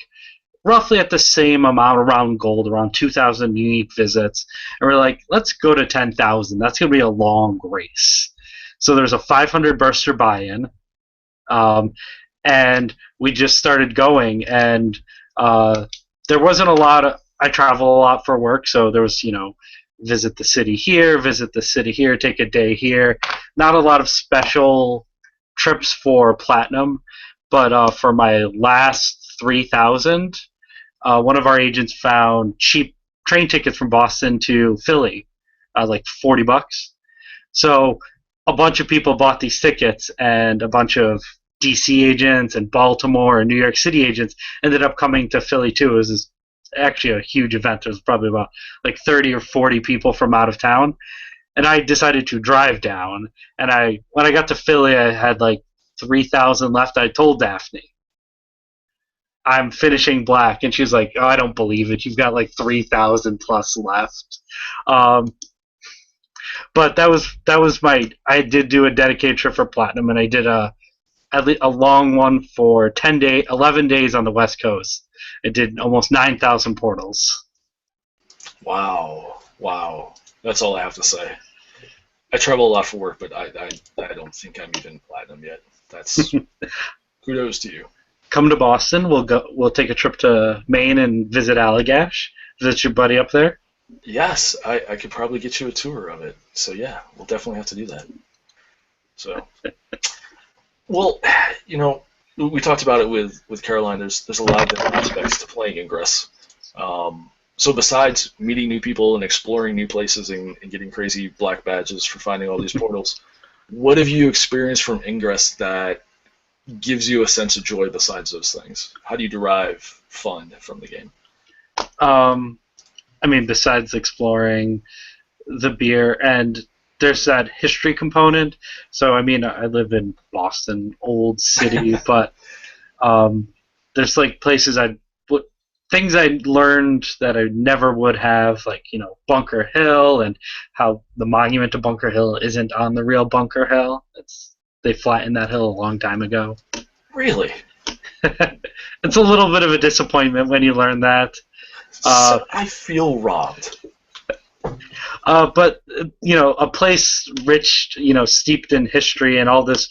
roughly at the same amount around gold, around 2,000 unique visits, and we're like, let's go to 10,000. That's going to be a long race. So there's a 500 burster buy-in, and we just started going, and there wasn't a lot of. I travel a lot for work, so there was, visit the city here, take a day here. Not a lot of special trips for platinum, but for my last 3,000, one of our agents found cheap train tickets from Boston to Philly, like $40. So a bunch of people bought these tickets, and a bunch of DC agents and Baltimore and New York City agents ended up coming to Philly too. It was actually a huge event. There was probably about like 30 or 40 people from out of town, and I decided to drive down. And when I got to Philly, I had like 3,000 left. I told Daphne, I'm finishing black, and she's like, "Oh, I don't believe it. You've got like 3,000 plus left." But that was my. I did do a dedicated trip for platinum, and I did a long one for 11 days on the West Coast. It did almost 9,000 portals. Wow. That's all I have to say. I travel a lot for work, but I don't think I'm even platinum yet. That's kudos to you. Come to Boston. We'll take a trip to Maine and visit Allagash. Visit your buddy up there. Yes, I could probably get you a tour of it. So yeah, we'll definitely have to do that. So, well, we talked about it with Caroline. There's a lot of different aspects to playing Ingress. So besides meeting new people and exploring new places and getting crazy black badges for finding all these portals, what have you experienced from Ingress that gives you a sense of joy besides those things? How do you derive fun from the game? I mean, besides exploring the beer, and there's that history component. So, I mean, I live in Boston, old city, but there's like things I learned that I never would have, like, Bunker Hill, and how the monument to Bunker Hill isn't on the real Bunker Hill. They flattened that hill a long time ago. Really? It's a little bit of a disappointment when you learn that. So I feel robbed. But a place rich, steeped in history and all this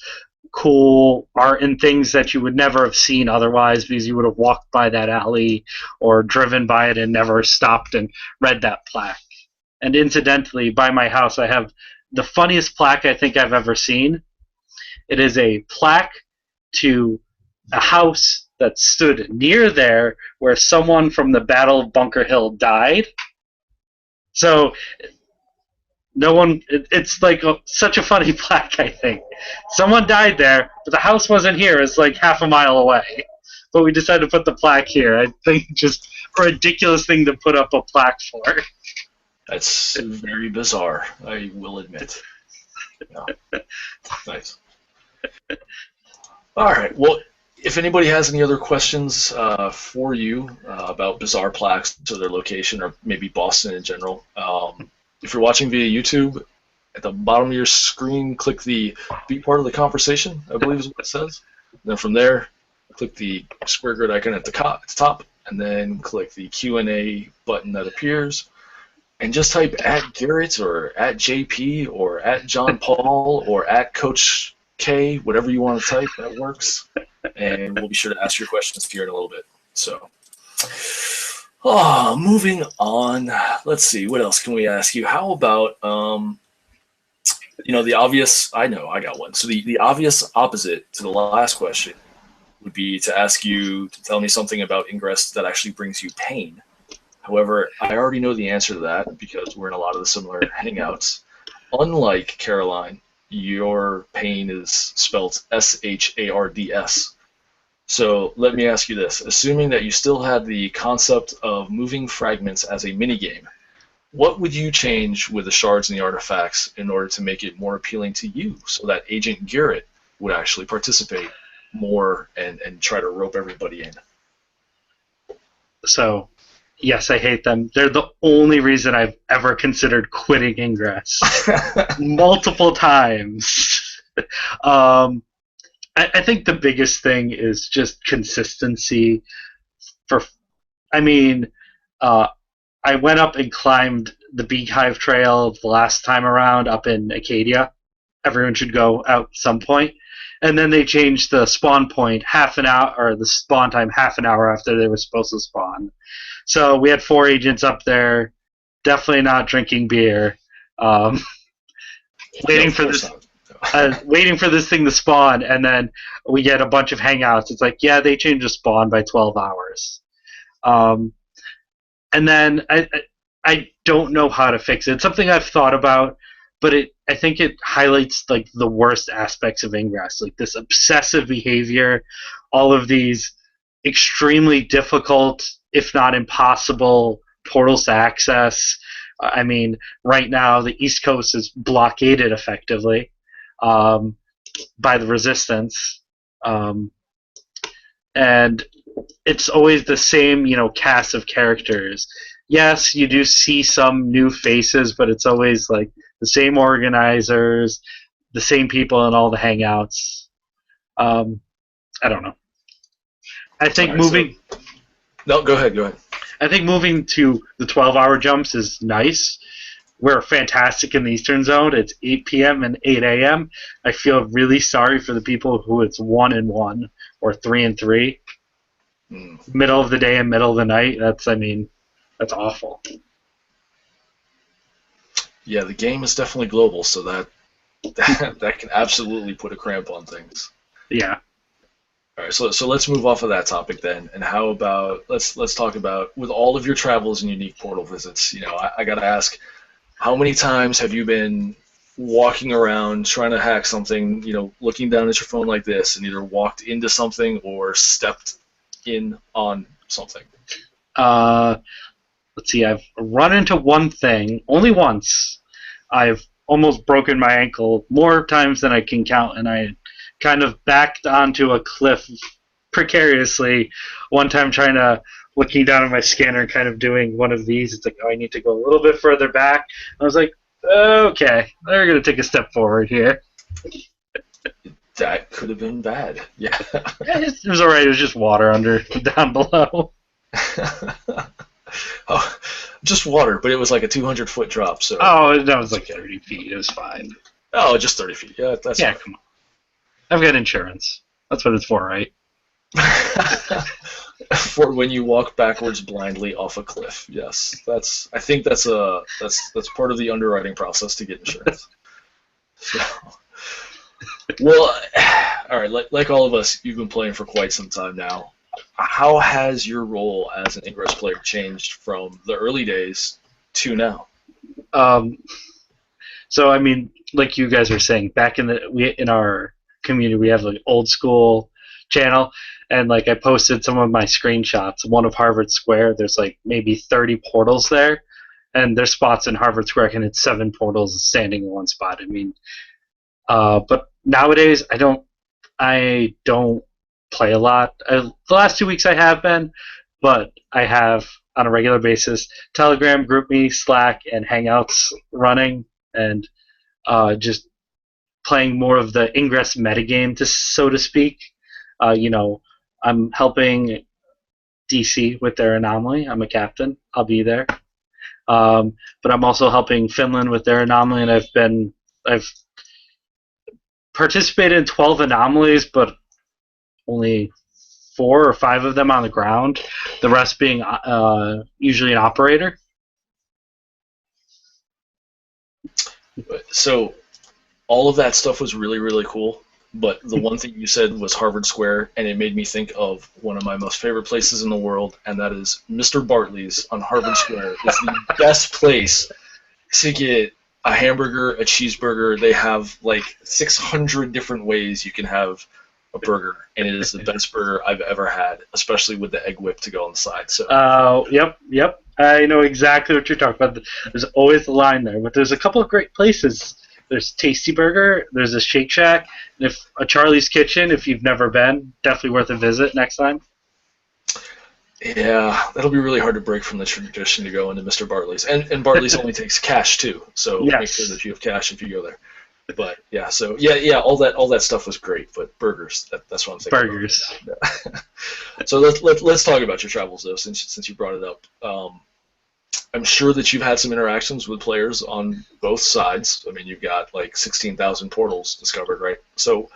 cool art and things that you would never have seen otherwise, because you would have walked by that alley or driven by it and never stopped and read that plaque. And incidentally, by my house, I have the funniest plaque I think I've ever seen. It is a plaque to a house that stood near there where someone from the Battle of Bunker Hill died. So it's like such a funny plaque, I think. Someone died there, but the house wasn't here. It's like half a mile away. But we decided to put the plaque here. I think just a ridiculous thing to put up a plaque for. That's very bizarre, I will admit. Yeah. Nice. All right. Well, if anybody has any other questions for you about bizarre plaques to their location, or maybe Boston in general, if you're watching via YouTube, at the bottom of your screen, click the "Be Part of the Conversation," I believe is what it says. And then from there, click the square grid icon at the top, and then click the Q&A button that appears, and just type @Garrett or @JP or @John Paul or @Coach K, whatever you want to type, that works. And we'll be sure to ask your questions here in a little bit. So, moving on. Let's see, what else can we ask you? How about, the obvious, I know, I got one. So the obvious opposite to the last question would be to ask you to tell me something about Ingress that actually brings you pain. However, I already know the answer to that because we're in a lot of the similar hangouts. Unlike Caroline, your pain is spelled SHARDS. So let me ask you this. Assuming that you still had the concept of moving fragments as a minigame, what would you change with the shards and the artifacts in order to make it more appealing to you so that Agent Garrett would actually participate more and try to rope everybody in? So, yes, I hate them. They're the only reason I've ever considered quitting Ingress. Multiple times. I think the biggest thing is just consistency. I went up and climbed the Beehive Trail the last time around up in Acadia. Everyone should go out at some point. And then they changed the spawn point half an hour, or the spawn time half an hour after they were supposed to spawn. So we had 4 agents up there, definitely not drinking beer, waiting for this thing to spawn, and then we get a bunch of hangouts. It's like, yeah, they changed the spawn by 12 hours. And then I don't know how to fix it. It's something I've thought about, but I think it highlights like the worst aspects of Ingress, like this obsessive behavior, all of these extremely difficult if not impossible, portals to access. I mean, right now the East Coast is blockaded effectively by the resistance, and it's always the same, cast of characters. Yes, you do see some new faces, but it's always like the same organizers, the same people in all the hangouts. I don't know. I think No, go ahead. I think moving to the 12-hour jumps is nice. We're fantastic in the Eastern Zone. It's 8 p.m. and 8 a.m. I feel really sorry for the people who it's 1 and 1 or 3 and 3. Middle of the day and middle of the night. That's awful. Yeah, the game is definitely global, so that can absolutely put a cramp on things. Yeah. All right, so let's move off of that topic then, and how about let's talk about, with all of your travels and unique portal visits. I gotta ask, how many times have you been walking around trying to hack something, looking down at your phone like this, and either walked into something or stepped in on something? Let's see. I've run into one thing only once. I've almost broken my ankle more times than I can count, and I kind of backed onto a cliff precariously one time, looking down at my scanner, kind of doing one of these. It's like, I need to go a little bit further back. I was like, okay, they're going to take a step forward here. That could have been bad. Yeah. It was all right. It was just water down below. Oh, just water, but it was like a 200-foot drop. So. Oh, that was like 30 feet. It was fine. Oh, just 30 feet. Yeah, that's fine. Come on. I've got insurance. That's what it's for, right? For when you walk backwards blindly off a cliff. Yes, I think that's part of the underwriting process to get insurance. So, well, all right. Like all of us, you've been playing for quite some time now. How has your role as an Ingress player changed from the early days to now? So I mean, like you guys are saying, back in our community, we have an old school channel, and like I posted some of my screenshots. One of Harvard Square, there's like maybe 30 portals there, and there's spots in Harvard Square and it's 7 portals standing in one spot. I mean, but nowadays I don't play a lot. The last 2 weeks I have been, but I have on a regular basis Telegram, GroupMe, Slack, and Hangouts running, and just playing more of the Ingress metagame, so to speak. I'm helping DC with their anomaly. I'm a captain. I'll be there. But I'm also helping Finland with their anomaly, and I've participated in 12 anomalies, but only 4 or 5 of them on the ground. The rest being usually an operator. So all of that stuff was really, really cool, but the one thing you said was Harvard Square, and it made me think of one of my most favorite places in the world, and that is Mr. Bartley's on Harvard Square. It's the best place to get a hamburger, a cheeseburger. They have like 600 different ways you can have a burger, and it is the best burger I've ever had, especially with the egg whip to go on the side. So. Yep. I know exactly what you're talking about. There's always a line there, but there's a couple of great places. There's Tasty Burger, there's a Shake Shack, and a Charlie's Kitchen, if you've never been, definitely worth a visit next time. Yeah, that'll be really hard to break from the tradition to go into Mr. Bartley's. And Bartley's only takes cash, too, so yes. Make sure that you have cash if you go there. But, yeah, so, yeah, all that stuff was great, but burgers, that's what I'm thinking. Burgers. About. So let's talk about your travels, though, since you brought it up. I'm sure that you've had some interactions with players on both sides. I mean, you've got like 16,000 portals discovered, right? So,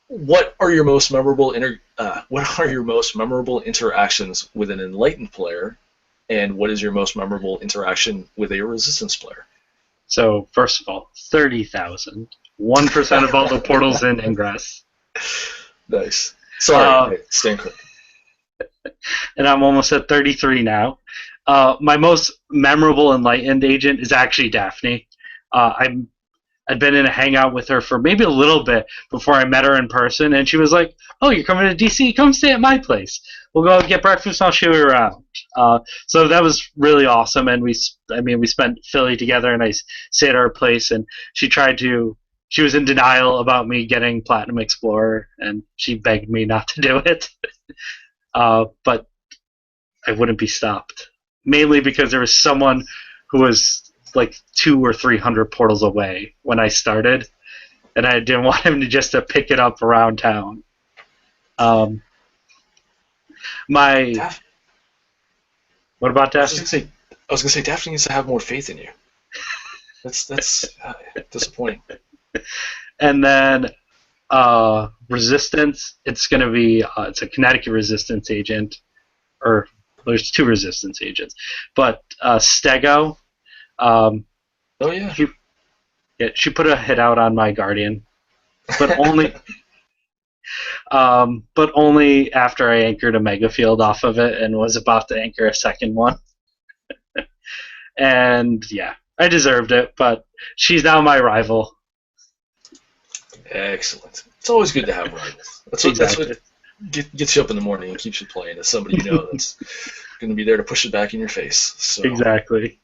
what are your most memorable interactions with an enlightened player, and what is your most memorable interaction with a resistance player? So, first of all, 30,000. 1% of all the portals in Ingress. Nice. Sorry, stand quick. And I'm almost at 33 now. My most memorable enlightened agent is actually Daphne. I'd been in a hangout with her for maybe a little bit before I met her in person, and she was like, "Oh, you're coming to DC? Come stay at my place. We'll go get breakfast. And I'll show you around." So that was really awesome, and we spent Philly together, and I stayed at her place, and she was in denial about me getting Platinum Explorer, and she begged me not to do it, but I wouldn't be stopped, mainly because there was someone who was like 200 or 300 portals away when I started, and I didn't want him to pick it up around town. What about Daphne? I was gonna say Daphne needs to have more faith in you. That's disappointing. And then Resistance. It's gonna be it's a Connecticut Resistance agent, or there's 2 Resistance agents, but Stego. Oh yeah. She put a hit out on my Guardian, but only after I anchored a Mega Field off of it and was about to anchor a second one. And yeah, I deserved it, but she's now my rival. Excellent. It's always good to have rivals. That's what gets you up in the morning and keeps you playing. As somebody you know that's going to be there to push it back in your face. So. Exactly.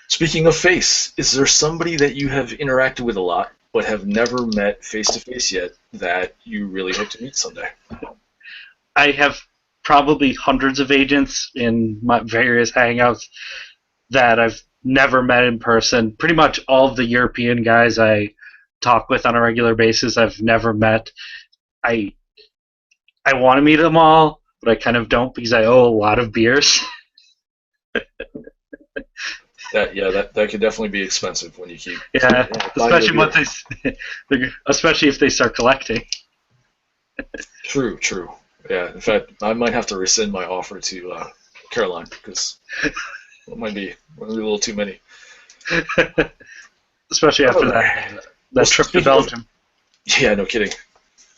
Speaking of face, is there somebody that you have interacted with a lot but have never met face-to-face yet that you really hope to meet someday? I have probably hundreds of agents in my various hangouts that I've never met in person. Pretty much all of the European guys I talk with on a regular basis I've never met. I want to meet them all, but I kind of don't because I owe a lot of beers. That could definitely be expensive when you keep. Yeah, especially if they start collecting. True. Yeah, in fact, I might have to rescind my offer to Caroline because it might be a little too many. Especially after that trip to Belgium. Yeah, no kidding.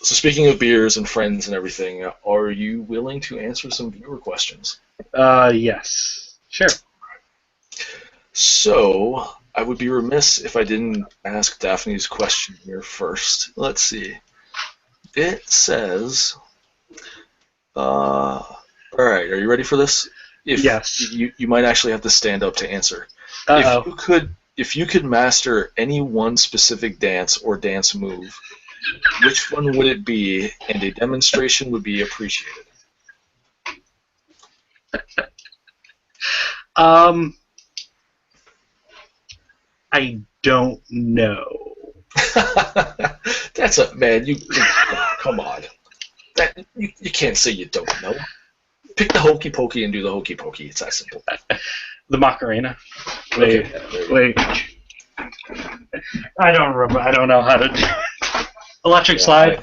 So speaking of beers and friends and everything, are you willing to answer some viewer questions? Yes. Sure. So, I would be remiss if I didn't ask Daphne's question here first. Let's see. It says, all right, are you ready for this? Yes. You might actually have to stand up to answer. Uh-oh. If you could master any one specific dance or dance move, which one would it be, and a demonstration would be appreciated? I don't know. That's man. You come on. You can't say you don't know. Pick the hokey pokey and do the hokey pokey. It's that simple. The Macarena. Wait. I don't remember. I don't know how to do electric slide.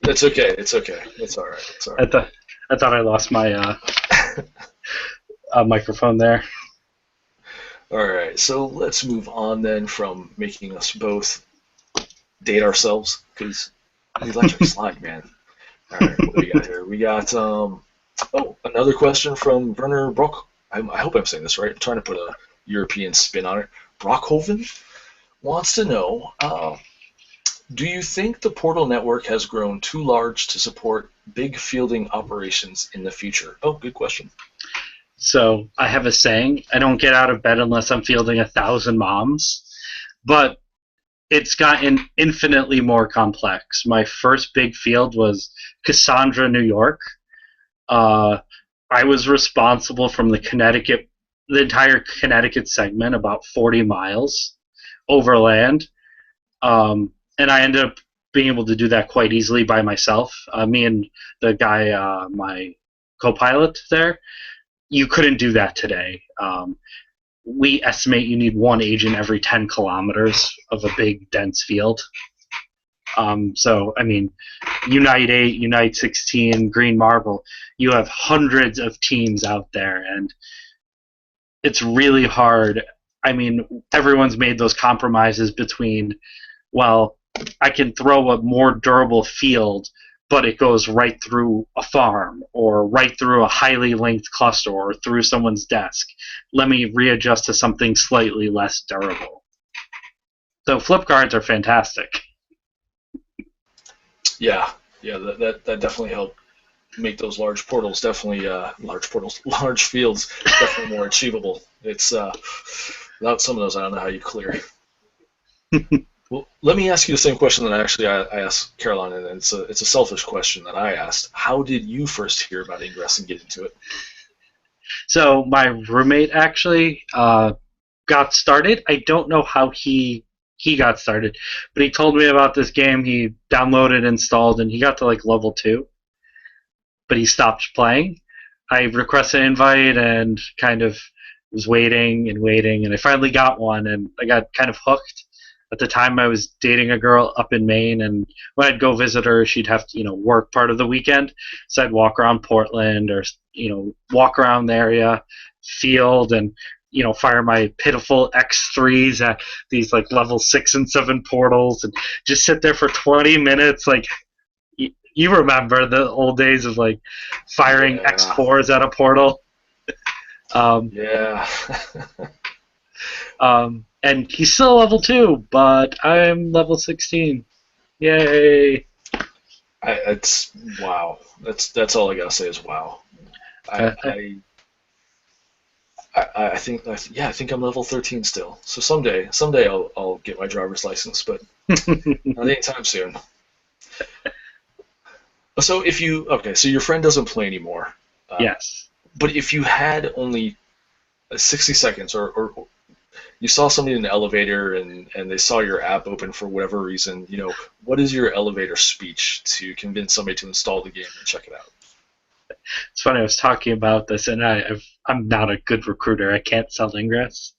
It's okay. It's okay. It's all right. It's all right. I thought I lost my microphone there. All right, so let's move on then from making us both date ourselves, because the electric slide, man. All right, what do we got here? We got another question from Werner Brock. I hope I'm saying this right. I'm trying to put a European spin on it. Brockhoven wants to know, do you think the Portal network has grown too large to support big fielding operations in the future? Oh, good question. So I have a saying, I don't get out of bed unless I'm fielding 1,000 moms, but it's gotten infinitely more complex. My first big field was Cassandra, New York. I was responsible from the entire Connecticut segment, about 40 miles overland, and I ended up being able to do that quite easily by myself. Me and the guy, my co-pilot there, you couldn't do that today. We estimate you need one agent every 10 kilometers of a big, dense field. So, I mean, Unite 8, Unite 16, Green Marble, you have hundreds of teams out there, and it's really hard. I mean, everyone's made those compromises between, well, I can throw a more durable field, but it goes right through a farm or right through a highly linked cluster or through someone's desk. Let me readjust to something slightly less durable. So flip cards are fantastic. Yeah, that definitely helped make those large portals large fields definitely more achievable. It's without some of those, I don't know how you clear. Well, let me ask you the same question that I asked Caroline, and it's a selfish question that I asked. How did you first hear about Ingress and get into it? So my roommate actually got started. I don't know how he got started, but he told me about this game. He downloaded, installed, and he got to like level 2, but he stopped playing. I requested an invite and kind of was waiting, and I finally got one, and I got kind of hooked. At the time, I was dating a girl up in Maine, and when I'd go visit her, she'd have to, work part of the weekend. So I'd walk around Portland, or walk around the area, field, and fire my pitiful X3s at these like level 6 and 7 portals, and just sit there for 20 minutes. Like you remember the old days of like firing X4s at a portal. Yeah. And he's still level 2, but I'm level 16. Yay! It's wow. That's all I gotta say is wow. I think I'm level 13 still. So someday I'll get my driver's license, but not anytime soon. So so your friend doesn't play anymore. Yes. But if you had only 60 seconds, or you saw somebody in the elevator and they saw your app open for whatever reason, what is your elevator speech to convince somebody to install the game and check it out? It's funny, I was talking about this, and I'm not a good recruiter. I can't sell Ingress.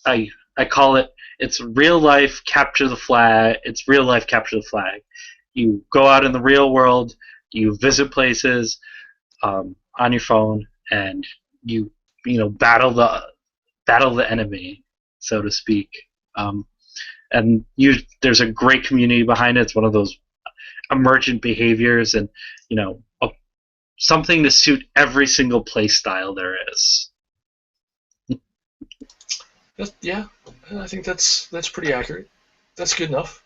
I call it's real life capture the flag. It's real life capture the flag. You go out in the real world, you visit places on your phone, and you battle the enemy, so to speak. And there's a great community behind it. It's one of those emergent behaviors, and something to suit every single play style there is. Yeah, I think that's pretty accurate. That's good enough.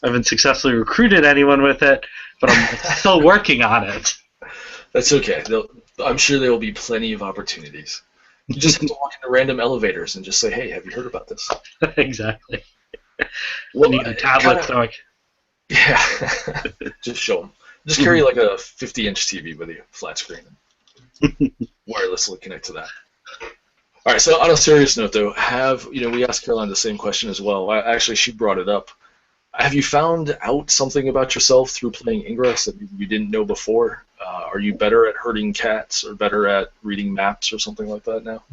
I haven't successfully recruited anyone with it, but I'm still working on it. That's okay. I'm sure there will be plenty of opportunities. You just have to walk into random elevators and just say, "Hey, have you heard about this?" Exactly. Well, I need a tablet so I can... Yeah. Just show them. Just carry like a 50-inch TV with you, flat screen, and wirelessly connect to that. All right. So on a serious note, though, we asked Caroline the same question as well. Actually, she brought it up. Have you found out something about yourself through playing Ingress that you didn't know before? Are you better at herding cats or better at reading maps or something like that now?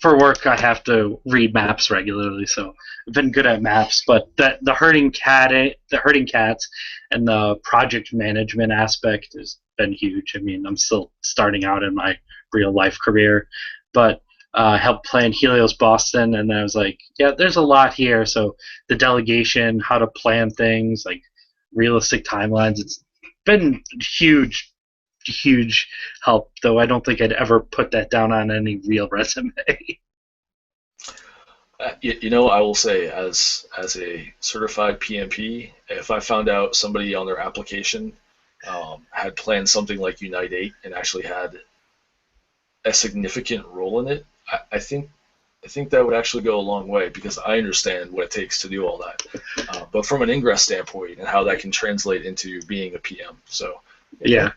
For work, I have to read maps regularly, so I've been good at maps. But the herding cats, and the project management aspect has been huge. I mean, I'm still starting out in my real life career, but I helped plan Helios Boston, and I was like, yeah, there's a lot here. So the delegation, how to plan things, like realistic timelines, it's been huge help, though I don't think I'd ever put that down on any real resume. I will say, as a certified PMP, if I found out somebody on their application had planned something like Unite 8 and actually had a significant role in it, I think that would actually go a long way, because I understand what it takes to do all that. But from an Ingress standpoint and how that can translate into being a PM, so yeah.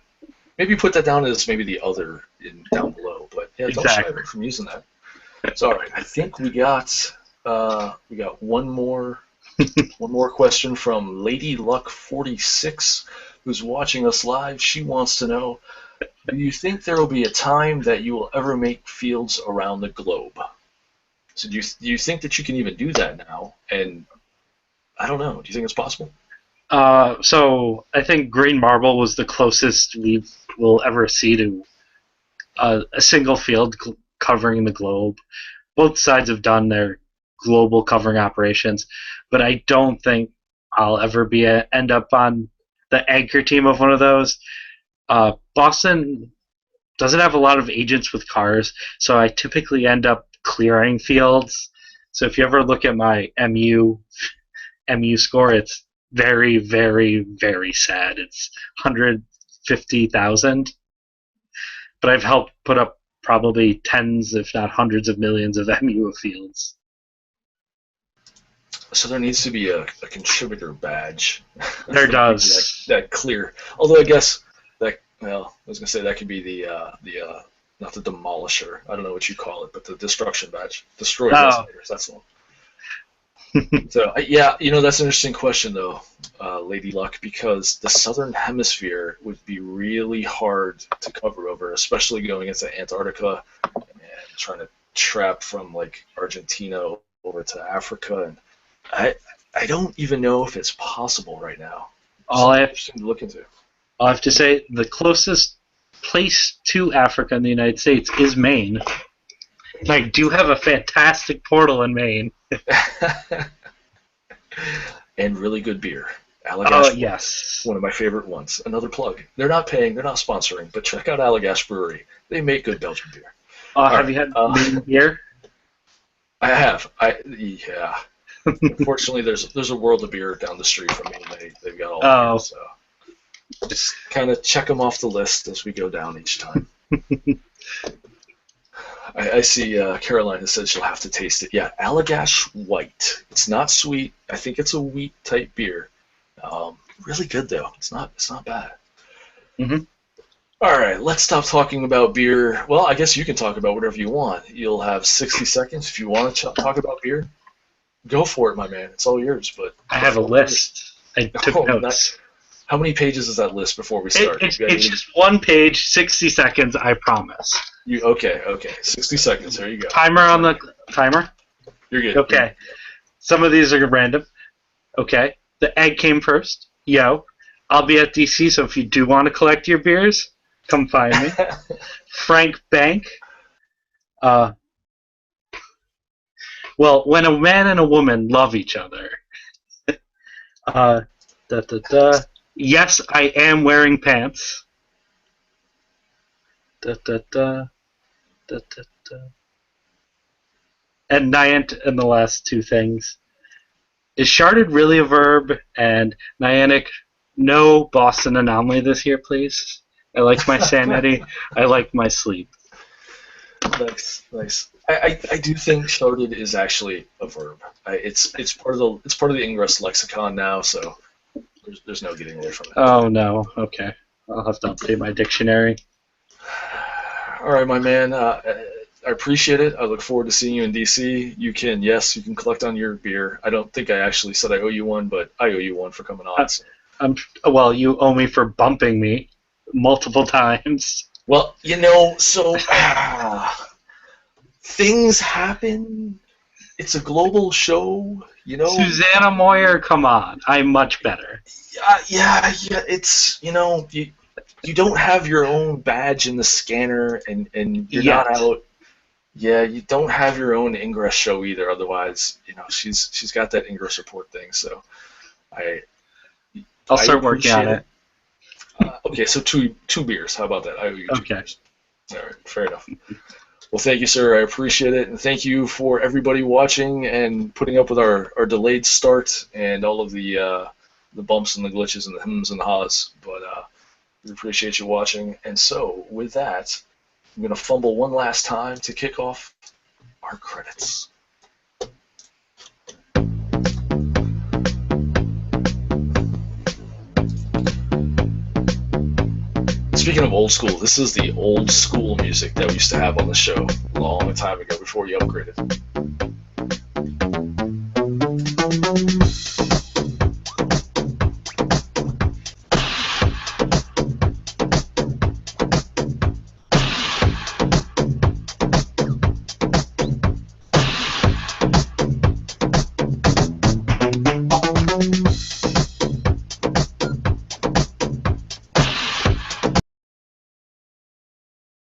Maybe put that down as maybe the other down below, but yeah, don't shy away from using that. So all right, I think we got one more question from Lady Luck 46, who's watching us live. She wants to know, do you think there will be a time that you will ever make fields around the globe? So do you think that you can even do that now? And I don't know. Do you think it's possible? So I think green marble was the closest we will ever see to a single field covering the globe. Both sides have done their global covering operations, but I don't think I'll ever end up on the anchor team of one of those. Boston doesn't have a lot of agents with cars, so I typically end up clearing fields. So if you ever look at my MU score, it's very, very, very sad. It's 150,000. But I've helped put up probably tens, if not hundreds of millions of MU fields. So there needs to be a contributor badge. There does. That clear. Although I guess that, well, I was gonna say that could be the not the demolisher. I don't know what you call it, but the destruction badge. Destroy resonators. That's the one. So yeah, that's an interesting question though, Lady Luck, because the southern hemisphere would be really hard to cover over, especially going into Antarctica and trying to trap from like Argentina over to Africa, and I don't even know if it's possible right now. All I have to look into. I'll have to say the closest place to Africa in the United States is Maine. And I do have a fantastic portal in Maine. And really good beer. Allagash. Oh, yes. One of my favorite ones. Another plug. They're not paying, they're not sponsoring, but check out Allagash Brewery. They make good Belgian beer. Have you had Maine beer? I have. Yeah. Unfortunately, there's a World of Beer down the street from me. They've got all the beer, so just kind of check them off the list as we go down each time. I see Caroline has said she'll have to taste it. Yeah, Allagash White. It's not sweet. I think it's a wheat type beer. Really good though. It's not bad. Mm-hmm. All right, let's stop talking about beer. Well, I guess you can talk about whatever you want. You'll have 60 seconds if you want to talk about beer. Go for it, my man. It's all yours. But I have a list. I took notes. How many pages is that list before we start? It's just one page, 60 seconds, I promise. Okay. 60 seconds. There you go. Timer on the timer? You're good. Okay. Some of these are random. Okay. The egg came first. Yo. I'll be at DC, so if you do want to collect your beers, come find me. Frank Bank. Well, when a man and a woman love each other. Yes, I am wearing pants. And Niant in the last two things. Is sharded really a verb? And Niantic, no Boston anomaly this year, please. I like my sanity. I like my sleep. Nice. I do think sharded is actually a verb. It's part of the Ingress lexicon now, so there's no getting away from it. Oh no. Okay. I'll have to update my dictionary. All right, my man. I appreciate it. I look forward to seeing you in DC. You can collect on your beer. I don't think I actually said I owe you one, but I owe you one for coming on. Well, you owe me for bumping me multiple times. Well, so things happen. It's a global show, Susanna Moyer, come on. I'm much better. Yeah. It's, you don't have your own badge in the scanner, and you're not out. Yeah, you don't have your own Ingress show either. Otherwise, she's got that Ingress report thing. So, I'll start working on it. Okay, so two beers. How about that? I owe you two beers. All right, fair enough. Well, thank you, sir. I appreciate it, and thank you for everybody watching and putting up with our delayed start and all of the bumps and the glitches and the hms and the ha's. But we appreciate you watching. And so, with that, I'm going to fumble one last time to kick off our credits. Speaking of old school, this is the old school music that we used to have on the show a long time ago before you upgraded.